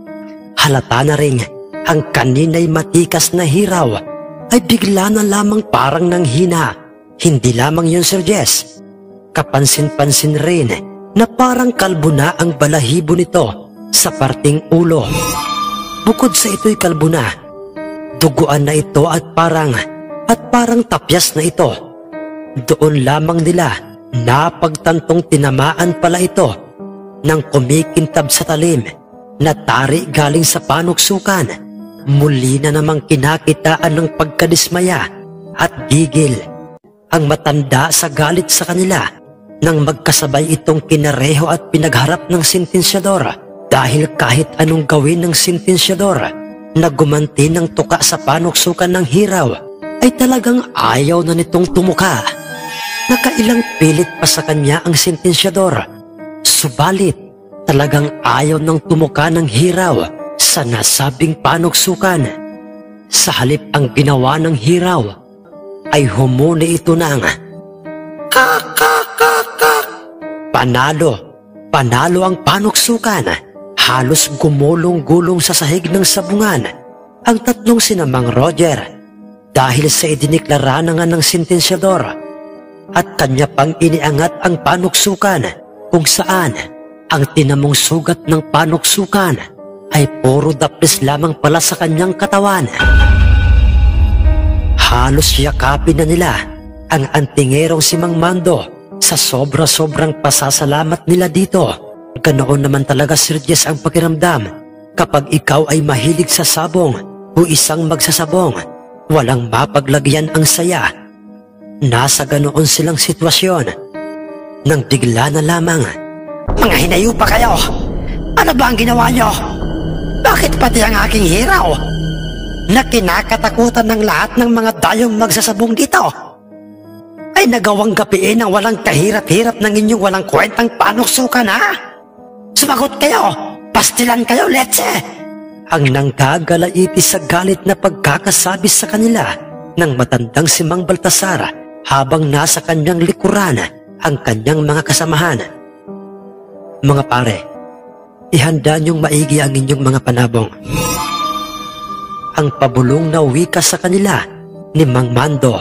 Halata na rin ang kanina'y matikas na hiraw ay bigla na lamang parang nanghina. Hindi lamang yun, Sir Jess. Kapansin-pansin rin na parang kalbo na ang balahibo nito sa parting ulo. Bukod sa ito'y kalbo na, duguan na ito at parang tapyas na ito. Doon lamang nila napagtantong tinamaan pala ito ng kumikintab sa talim na tari galing sa panuksukan. Muli na namang kinakitaan ng pagkadismaya at gigil ang matanda sa galit sa kanila nang magkasabay itong kinareho at pinagharap ng sentensyador, dahil kahit anong gawin ng sentensyador na gumanti ng tuka sa panuksukan ng hiraw ay talagang ayaw na nitong tumuka. Nakailang pilit pa sa kanya ang sentensyador, subalit talagang ayaw ng tumuka ng hiraw sa nasabing panuksukan. Sa halip ang ginawa ng hiraw ay humuni ito ng Panalo ang panuksukan. Halos gumulong-gulong sa sahig ng sabungan ang tatlong sinamang Roger dahil sa idiniklara na nga ng sentensyador, at kanya pang iniangat ang panuksukan kung saan ang tinamong sugat ng panuksukan ay puro daplis lamang pala sa kanyang katawan. Halos yakapin na nila ang antingerong si Mang Mando sa sobra-sobrang pasasalamat nila dito. Ganoon naman talaga, Sir Jess, ang pakiramdam kapag ikaw ay mahilig sa sabong o isang magsasabong. Walang mapaglagyan ang saya. Nasa ganoon silang sitwasyon nang bigla na lamang, Mga hinayo pa kayo! Ano ba ang ginawa nyo? Bakit pati ang aking hiraw na kinakatakutan ng lahat ng mga dayong magsasabong dito ay nagawang gapiin ang walang kahirap-hirap ng inyong walang kwentang panuksukan, ha? Sumagot kayo! Pastilan kayo, letse! Ang nanggagalaiti sa galit na pagkakasabi sa kanila ng matandang si Mang Baltasar habang nasa kanyang likuran ang kanyang mga kasamahan. Mga pare, ihanda niyong maigi ang inyong mga panabong. Ang pabulong na wika sa kanila ni Mang Mando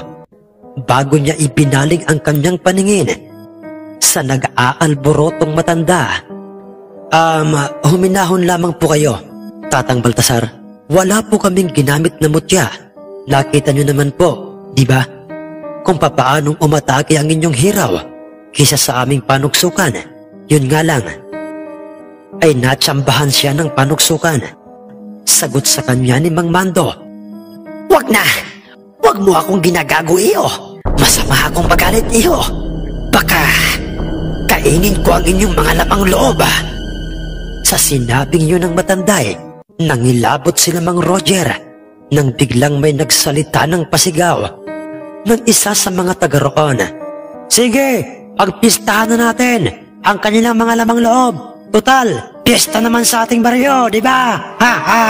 bago niya ibinaling ang kanyang paningin sa nag-aalborotong matanda. Huminahon lamang po kayo, Tatang Baltasar. Wala po kaming ginamit na mutya. Nakita niyo naman po, di ba, kung papaanong umatake ang inyong hiraw kisa sa aming panuksukan. Yun nga lang, ay natsambahan siya ng panuksukan. Sagot sa kanya ni Mang Mando, Wag na! Wag mo akong ginagago, iyo! Masama akong magalit, iyo! Baka kainin ko ang inyong mga lapang loob. Sa sinabing yun ng matanda, nangilabot sila Mang Roger nang biglang may nagsalita ng pasigaw ng isa sa mga taga roon. Sige, pagpistahan na natin ang kanilang mga lamang loob. Total, piyesta naman sa ating baryo, di ba? Ha ha!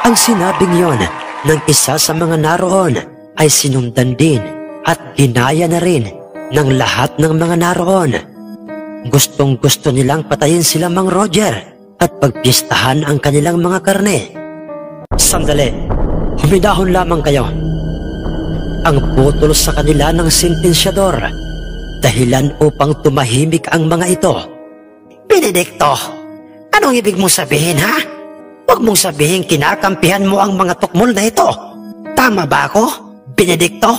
Ang sinabing yon ng isa sa mga naroon ay sinundan din at ginaya na rin ng lahat ng mga naroon. Gustong-gusto nilang patayin sila Mang Roger at pagpistahan ang kanilang mga karne. Sandali, humidahon lamang kayo. Ang putol sa kanila ng sentensyador, dahilan upang tumahimik ang mga ito. Benedicto, anong ibig mong sabihin, ha? Huwag mong sabihin kinakampihan mo ang mga tukmol na ito. Tama ba ako, Benedicto?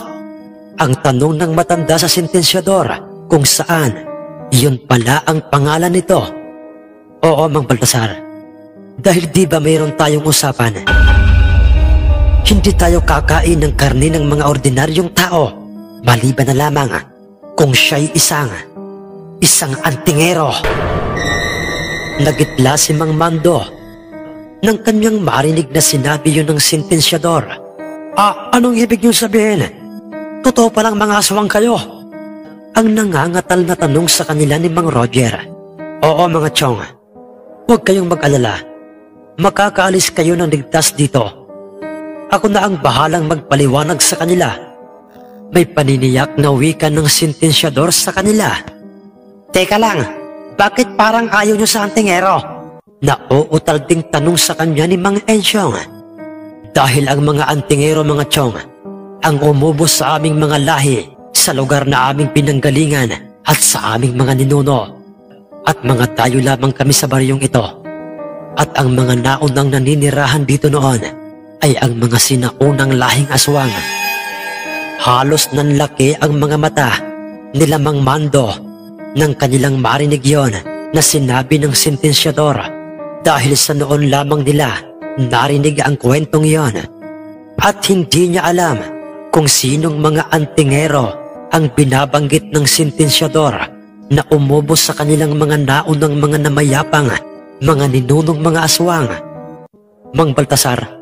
Ang tanong ng matanda sa sentensyador kung saan yun pala ang pangalan nito. Oo, Mang Baltasar. Dahil di ba mayroon tayong usapan? Hindi tayo kakain ng karne ng mga ordinaryong tao, maliban na lamang kung siya'y isang antingero. Nagitla si Mang Mando nang kanyang marinig na sinabi yun ng sentensyador. Anong ibig niyong sabihin? Totoo palang mga aswang kayo? Ang nangangatal na tanong sa kanila ni Mang Roger. Oo mga chong, huwag kayong mag-alala. Makakaalis kayo ng ligtas dito. Ako na ang bahalang magpaliwanag sa kanila. May paniniyak na wika ng sentensyador sa kanila. Teka lang, bakit parang ayaw nyo sa antingero? Nauutal ding tanong sa kanya ni Mang Ensyong. Dahil ang mga antingero mga chong, ang umubos sa aming mga lahi sa lugar na aming pinanggalingan at sa aming mga ninuno. At mga tayo lamang kami sa baryong ito. At ang mga naunang naninirahan dito noon ay ang mga sinaunang lahing aswang. Halos nanlaki ang mga mata nila Mang Mando nang kanilang marinig yon na sinabi ng sentensyador, dahil sa noon lamang nila narinig ang kwentong yon. At hindi niya alam kung sinong mga antingero ang binabanggit ng sentensyador na umubos sa kanilang mga naunang mga namayapang mga ninunong mga aswang. Mang Baltasar,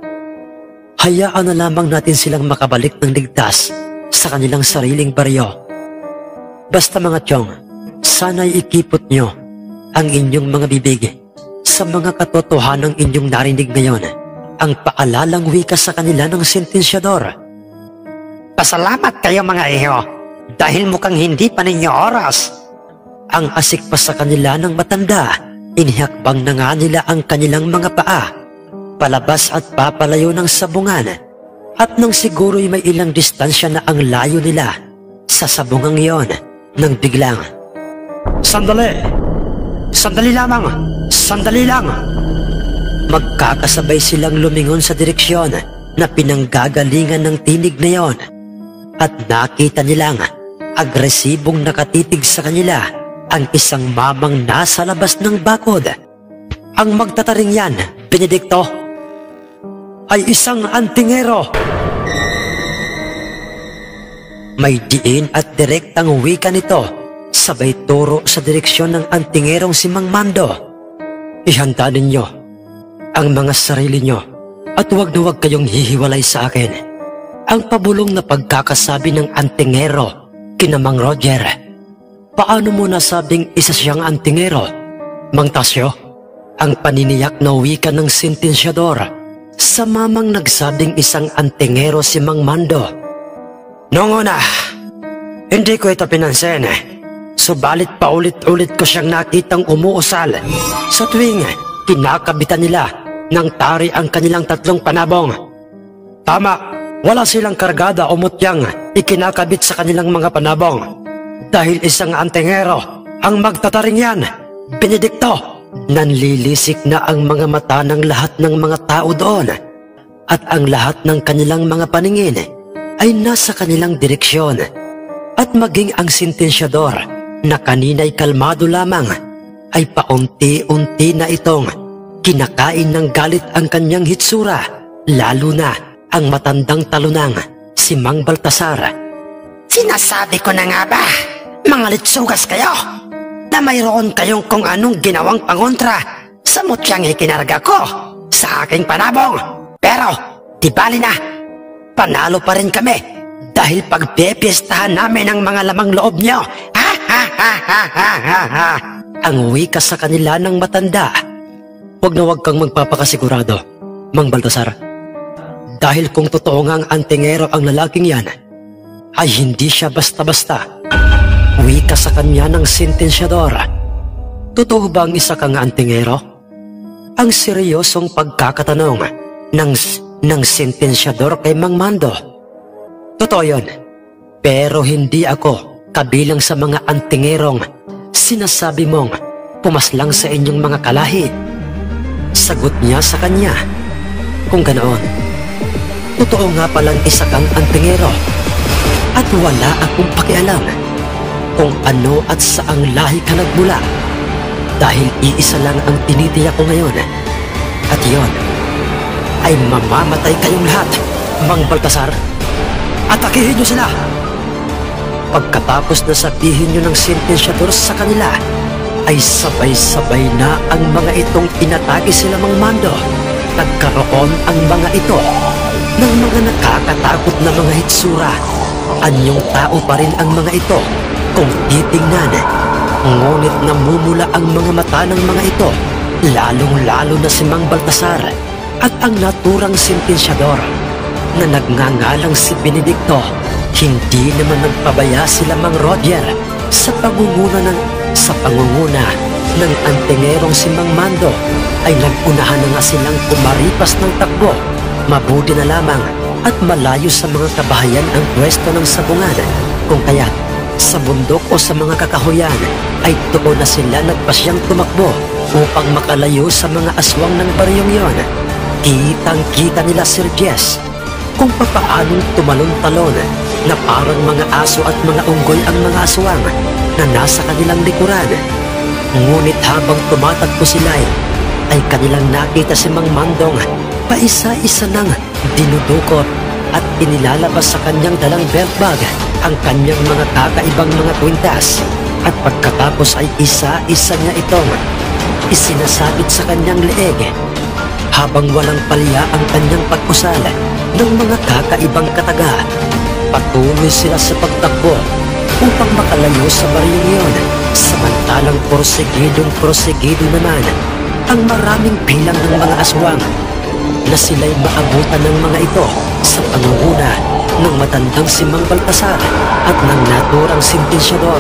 hayaan na lamang natin silang makabalik ng ligtas sa kanilang sariling baryo. Basta mga chong, sana'y ikipot nyo ang inyong mga bibig sa mga katotohanang inyong narinig ngayon, ang paalalang wika sa kanila ng sentensyador. Pasalamat kayo mga iho, dahil mukhang hindi pa ninyo oras. Ang asik pa sa kanila ng matanda, inihakbang na nga nila ang kanilang mga paa, palabas at papalayo ng sabungan, at nang siguro'y may ilang distansya na ang layo nila sa sabungang iyon, nang biglang, Sandali! Sandali lamang! Sandali lang! Magkakasabay silang lumingon sa direksyon na pinanggagalingan ng tinig na iyon, at nakita nilang agresibong nakatitig sa kanila ang isang mamang nasa labas ng bakod. Ang magtataring yan, Benedicto, ay isang antingero. May diin at direktang wika nito, sabay turo sa direksyon ng antingerong si Mang Mando. Ihanda ninyo ang mga sarili nyo at huwag na huwag kayong hihiwalay sa akin. Ang pabulong na pagkakasabi ng antingero kina Mang Roger. Paano mo nasabing isa siyang antingero, Mang Tasyo? Ang paniniyak na wika ng sentensyador sa mamang nagsabing isang antingero si Mang Mando. Noong una, hindi ko ito pinansin. Subalit paulit-ulit ko siyang nakitang umuusal sa tuwing kinakabitan nila ng tari ang kanilang tatlong panabong. Tama, wala silang kargada o mutyang ikinakabit sa kanilang mga panabong. Dahil isang antingero ang magtataring yan, Benedicto. Nanlilisik na ang mga mata ng lahat ng mga tao doon, at ang lahat ng kanilang mga paningin ay nasa kanilang direksyon. At maging ang sentensyador na kanina'y kalmado lamang ay paunti-unti na itong kinakain ng galit ang kanyang hitsura, lalo na ang matandang talunang si Mang Baltasar. Sinasabi ko na nga ba, mga litsugas kayo, na mayroon kayong kung anong ginawang pangontra sa mutyang ikinarga ko sa aking panabong. Pero, di bali na, panalo pa rin kami dahil pagpepiestahan namin ang mga lamang loob nyo. Ha ha ha ha ha ha ha. Ang wika sa kanila ng matanda. Huwag na huwag kang magpapakasigurado, Mang Baltasar. Dahil kung totoo ngang antingero ang lalaking yan, ay hindi siya basta-basta. Wika sa kanya ng sentensyador. Totoo ba ang isa kang antingero? Ang seryosong pagkakatanong ng sentensyador kay Mang Mando. Totoo yun, pero hindi ako kabilang sa mga antingerong sinasabi mong pumaslang sa inyong mga kalahi. Sagot niya sa kanya. Kung ganoon, totoo nga palang isa kang antingero at wala akong pakialam kung ano at saang lahi ka nagmula, dahil iisa lang ang tinitiyak ko ngayon, at yon ay mamamatay kayong lahat. Mang Baltasar, atakihin niyo sila! Pagkatapos na sabihin niyo ng sentensyador sa kanila, ay sabay-sabay na ang mga itong inatake sila Mang Mando. Nagkaroon ang mga ito ng mga nakakatakot na mga hitsura. Anyong tao pa rin ang mga ito kung titingnan. Ngunit namumula ang mga mata ng mga ito, lalong-lalo na si Mang Baltasar at ang naturang sentensyador na nagngangalang si Benedicto. Hindi naman nagpabaya sila Mang Roger sa pangunguna ng antingerong si Mang Mando, ay nagunahan na nga silang kumaripas ng takbo. Mabuti na lamang at malayo sa mga kabahayan ang pwesto ng sabungan, kung kaya sa bundok o sa mga kakahuyan ay doon na sila nagpasyang tumakbo upang makalayo sa mga aswang ng baryong yon. Kitang-kita nila, Sir Jess, kung papaanong tumalon-talon na parang mga aso at mga unggoy ang mga aswang na nasa kanilang likuran. Ngunit habang tumatakbo sila ay kanilang nakita si Mang Mandong paisa-isa nang dinudukot at inilalabas sa kanyang dalang belt bag ang kanyang mga kakaibang mga kwintas, at pagkatapos ay isa-isa niya itong isinasabit sa kanyang leeg habang walang palya ang kanyang pag-usal ng mga kakaibang kataga. Patuloy sila sa pagtakbo upang makalayo sa baryong iyon, samantalang porsigido naman ang maraming bilang ng mga aswang na sila'y maabutan ng mga ito sa pangunguna ng matandang si Mang Baltasar at ng naturang sentensyador.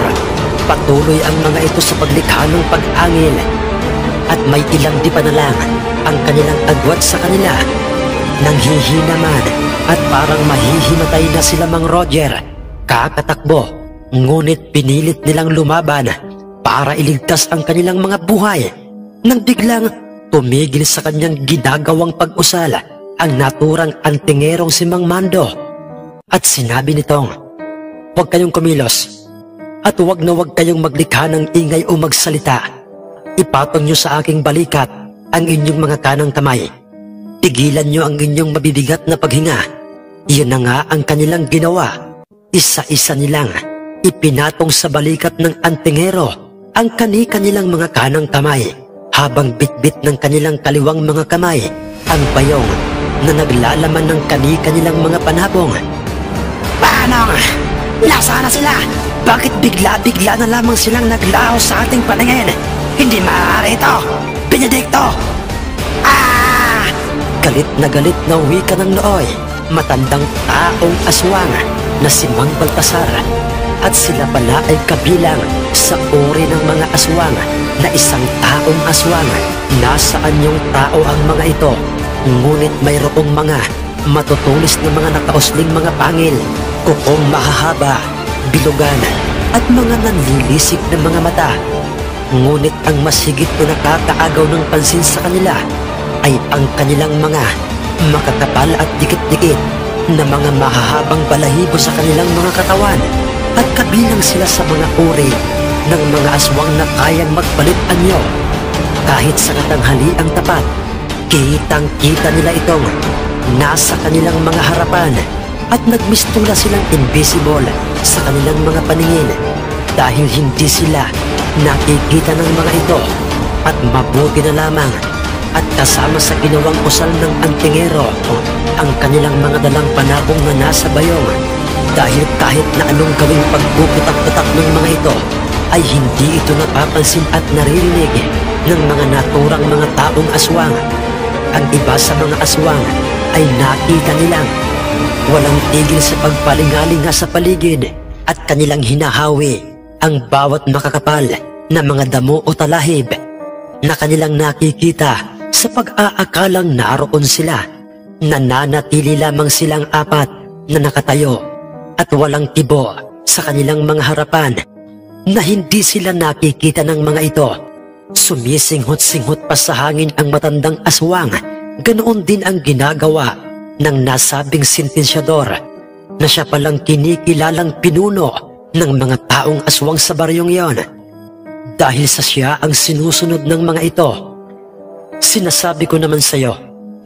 Patuloy ang mga ito sa paglikha ng pag-angil at may ilang di pa na lang ang kanilang agwat sa kanila. Nanghihina man at parang mahihimatay na sila Mang Roger kakatakbo, ngunit pinilit nilang lumaban para iligtas ang kanilang mga buhay nang biglang tumigil sa kanyang ginagawang pag-usal ang naturang antingerong si Mang Mando at sinabi nitong, "Huwag kayong kumilos at huwag na huwag kayong maglikha ng ingay o magsalita. Ipatong niyo sa aking balikat ang inyong mga kanang kamay. Tigilan niyo ang inyong mabibigat na paghinga." Iyon na nga ang kanilang ginawa. Isa-isa nilang ipinatong sa balikat ng antingero ang kani-kanilang mga kanang kamay, habang bitbit ng kanilang kaliwang mga kamay ang bayong na naglalaman ng kani-kanilang mga panabong. "Paano? Nasaan na sila? Bakit bigla-bigla na lamang silang naglaho sa ating paningin? Hindi maaari ito! Benedicto!" "Ah!" Galit na wika ng nooy matandang taong aswang na si Mang Baltasar, at sila pala ay kabilang sa uri ng mga aswang na isang taong aswang. Nasaan yung tao ang mga ito? Ngunit mayroong mga matutulis na mga nakausling mga pangil, kukong mahahaba, bilugan, at mga nanlilisik na mga mata. Ngunit ang masigit na nakakaagaw ng pansin sa kanila ay ang kanilang mga makakapal at dikit-dikit na mga mahahabang balahibo sa kanilang mga katawan, at kabilang sila sa mga uri ng mga aswang na kayang magpalit anyo. Kahit sa katanghaliang tapat, kitang-kita nila itong nasa kanilang mga harapan, at nagmistula silang invisible sa kanilang mga paningin dahil hindi sila nakikita ng mga ito. At mabuti na lamang at kasama sa ginawang usal ng antingero ang kanilang mga dalang panabong na nasa bayong, dahil kahit na anong gawing pagpuputak-putak ng mga ito ay hindi ito napapansin at naririnig ng mga naturang mga taong aswang. Ang iba sa mga aswang ay nakita nilang walang tigil sa pagpalingalinga sa paligid, at kanilang hinahawi ang bawat makakapal na mga damo o talahib na kanilang nakikita sa pag-aakalang naroon sila. Nananatili lamang silang apat na nakatayo at walang tibo sa kanilang mga harapan, na hindi sila nakikita ng mga ito. Sumisinghot-singhot pa sa hangin ang matandang aswang. Ganoon din ang ginagawa ng nasabing sentensyador, na siya palang kinikilalang pinuno ng mga taong aswang sa baryong iyon. Dahil sa siya ang sinusunod ng mga ito, sinasabi ko naman sa iyo,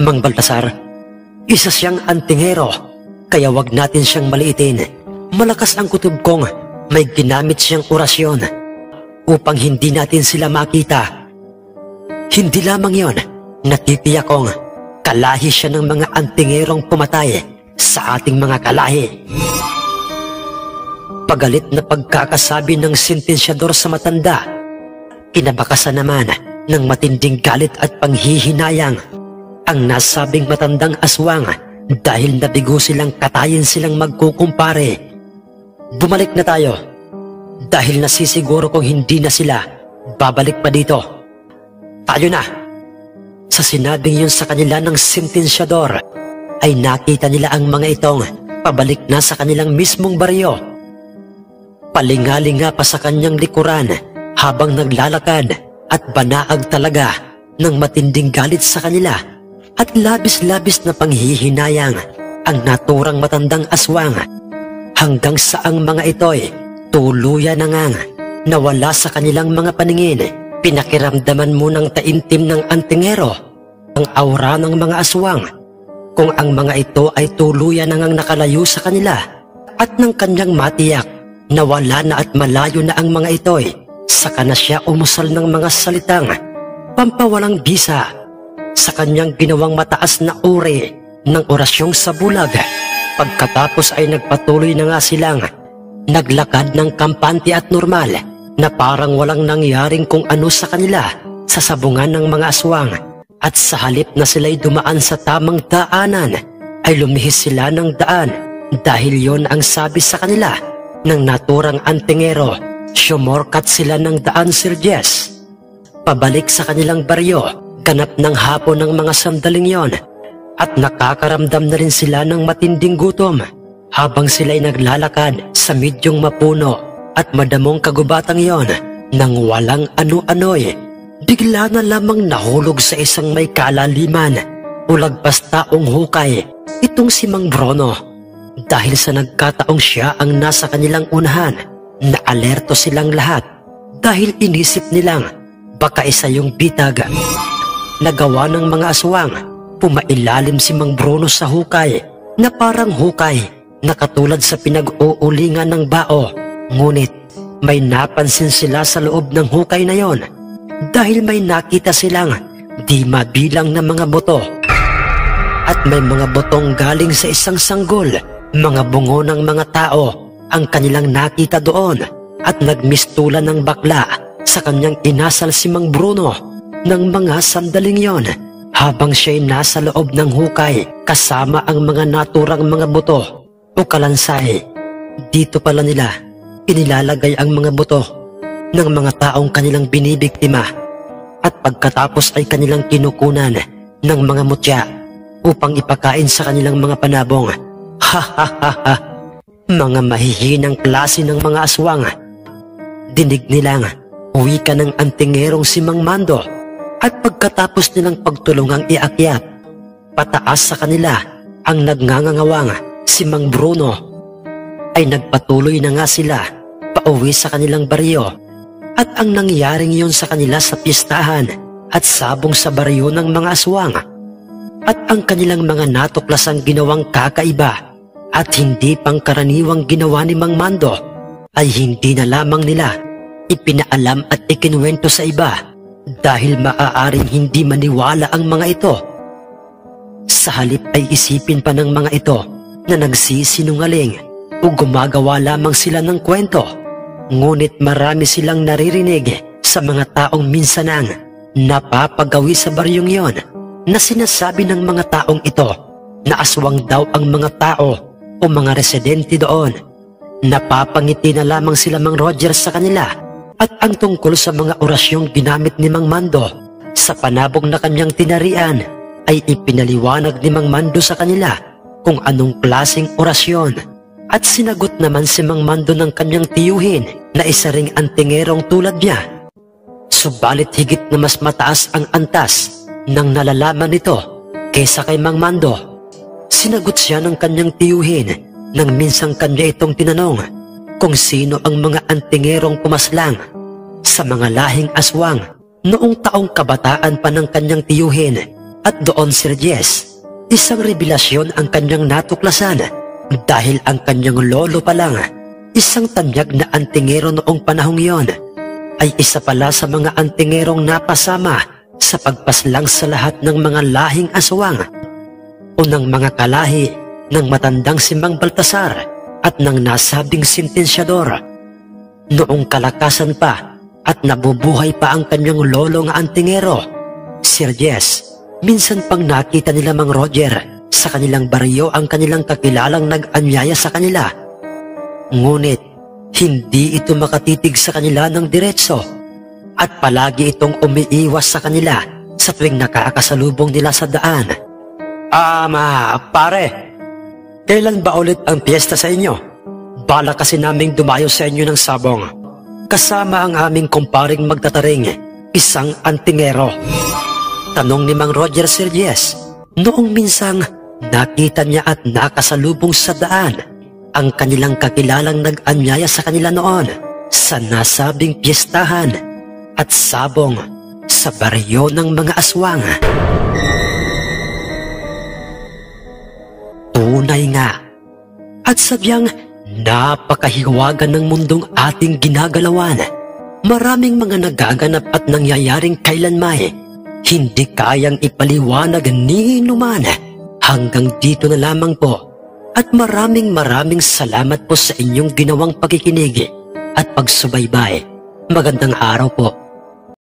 Mang Baltasar, Isa siyang antingero, kaya wag natin siyang maliitin. Malakas ang kutob kong may ginamit siyang orasyon upang hindi natin sila makita. Hindi lamang yon, natitiyak kong kalahi siya ng mga antingerong pumatay sa ating mga kalahi. Pagalit na pagkakasabi ng sentensyador sa matanda, kinabakasan naman ng matinding galit at panghihinayang ang nasabing matandang aswang dahil nabigo silang katayin silang magkukumpare. Bumalik na tayo dahil nasisiguro kong hindi na sila babalik pa dito. Tayo na! Sa sinabing yun sa kanila ng sentensyador, ay nakita nila ang mga itong pabalik na sa kanilang mismong baryo. Palingalinga pa sa kanyang likuran habang naglalakad at banaag talaga ng matinding galit sa kanila at labis-labis na panghihinayang ang naturang matandang aswang hanggang sa ang mga ito'y tuluyan na ngang nawala sa kanilang mga paningin. Pinakiramdaman mo ng taimtim ng antingero ang aura ng mga aswang kung ang mga ito ay tuluyan na ngang nakalayo sa kanila at ng kanyang matiyak na wala na at malayo na ang mga ito'y saka na siya umusal ng mga salitang pampawalang bisa sa kanyang ginawang mataas na uri ng orasyong sa bulag. Pagkatapos ay nagpatuloy na nga silang naglakad ng kampante at normal na parang walang nangyaring kung ano sa kanila sa sabungan ng mga aswang, at sa halip na sila'y dumaan sa tamang daanan ay lumihis sila ng daan dahil yon ang sabi sa kanila ng naturang antingero. Sumorkat sila ng daan, Sir Jess, pabalik sa kanilang baryo. Ganap ng hapon ng mga sandaling yon at nakakaramdam na rin sila ng matinding gutom habang sila'y naglalakad sa medyong mapuno at madamong kagubatang yon. Nang walang ano-ano'y bigla na lamang nahulog sa isang may kalaliman o lagpas taong hukay itong si Mang Bruno. Dahil sa nagkataong siya ang nasa kanilang unahan, na alerto silang lahat dahil inisip nilang baka isa yung bitag na gawa ng mga aswang. Pumailalim si Mang Bruno sa hukay na parang hukay na katulad sa pinag-uulingan ng bao. Ngunit may napansin sila sa loob ng hukay na yon dahil may nakita silang di mabilang na mga buto at may mga botong galing sa isang sanggol. Mga bungo ng mga tao ang kanilang nakita doon at nagmistulan ng bakla sa kanyang inasal si Mang Bruno ng mga sandaling yon habang siya'y nasa loob ng hukay kasama ang mga naturang mga buto o kalansay. Dito pala nila inilalagay ang mga buto ng mga taong kanilang binibiktima at pagkatapos ay kanilang kinukunan ng mga mutya upang ipakain sa kanilang mga panabong. Ha ha ha ha! Mga mahihinang klase ng mga aswang. Dinig nilang wika ng antingerong si Mang Mando at pagkatapos nilang pagtulungang iakyat pataas sa kanila ang nagngangangawa si Mang Bruno, ay nagpatuloy na nga sila pauwi sa kanilang baryo. At ang nangyaring yun sa kanila sa pistahan at sabong sa baryo ng mga aswang at ang kanilang mga natuklasang ginawang kakaiba at hindi pangkaraniwang ginawa ni Mang Mando ay hindi na lamang nila ipinaalam at ikinuwento sa iba dahil maaaring hindi maniwala ang mga ito. Sa halip ay isipin pa ng mga ito na nagsisinungaling o gumagawa lamang sila ng kwento. Ngunit marami silang naririnig sa mga taong minsanang napapagawi sa baryong yon na sinasabi ng mga taong ito na aswang daw ang mga tao o mga residente doon. Napapangiti na lamang sila Mang Roger sa kanila at ang tungkol sa mga orasyong ginamit ni Mang Mando sa panabong na kanyang tinarian ay ipinaliwanag ni Mang Mando sa kanila kung anong klaseng orasyon at sinagot naman si Mang Mando ng kanyang tiyuhin na isa ring antingerong tulad niya. Subalit higit na mas mataas ang antas ng nalalaman nito kaysa kay Mang Mando. Sinagot siya ng kanyang tiyuhin nang minsang kanya itong tinanong kung sino ang mga antingerong pumaslang sa mga lahing aswang noong taong kabataan pa ng kanyang tiyuhin. At doon, Sir Jess, Isang revelasyon ang kanyang natuklasan dahil ang kanyang lolo pa lang, isang tanyag na antingero noong panahong yon, ay isa pala sa mga antingerong napasama sa pagpaslang sa lahat ng mga lahing aswang. Unang mga kalahi ng matandang si Mang Baltasar at ng nasabing sentensyador. Noong kalakasan pa at nabubuhay pa ang kanyang lolo nga antingero, Sir Jess, minsan pang nakita nila Mang Roger sa kanilang baryo ang kanilang kakilalang nag-anyaya sa kanila. Ngunit hindi ito makatitig sa kanila ng diretso at palagi itong umiiwas sa kanila sa tuwing nakakasalubong nila sa daan. Pare, kailan ba ulit ang piyesta sa inyo? Bala kasi naming dumayo sa inyo ng sabong. Kasama ang aming kumparing magtataring, isang antingero. Tanong ni Mang Roger Sir Jess, noong minsang nakita niya at nakasalubong sa daan ang kanilang kakilalang nag-anyaya sa kanila noon sa nasabing piyestahan at sabong sa baryo ng mga aswang. Tunay nga, at sadyang napakahiwagan ng mundong ating ginagalawan. Maraming mga nagaganap at nangyayaring kailanmay hindi kayang ipaliwanag ni inuman. Hanggang dito na lamang po, at maraming salamat po sa inyong ginawang pakikinig at pagsubaybay. Magandang araw po.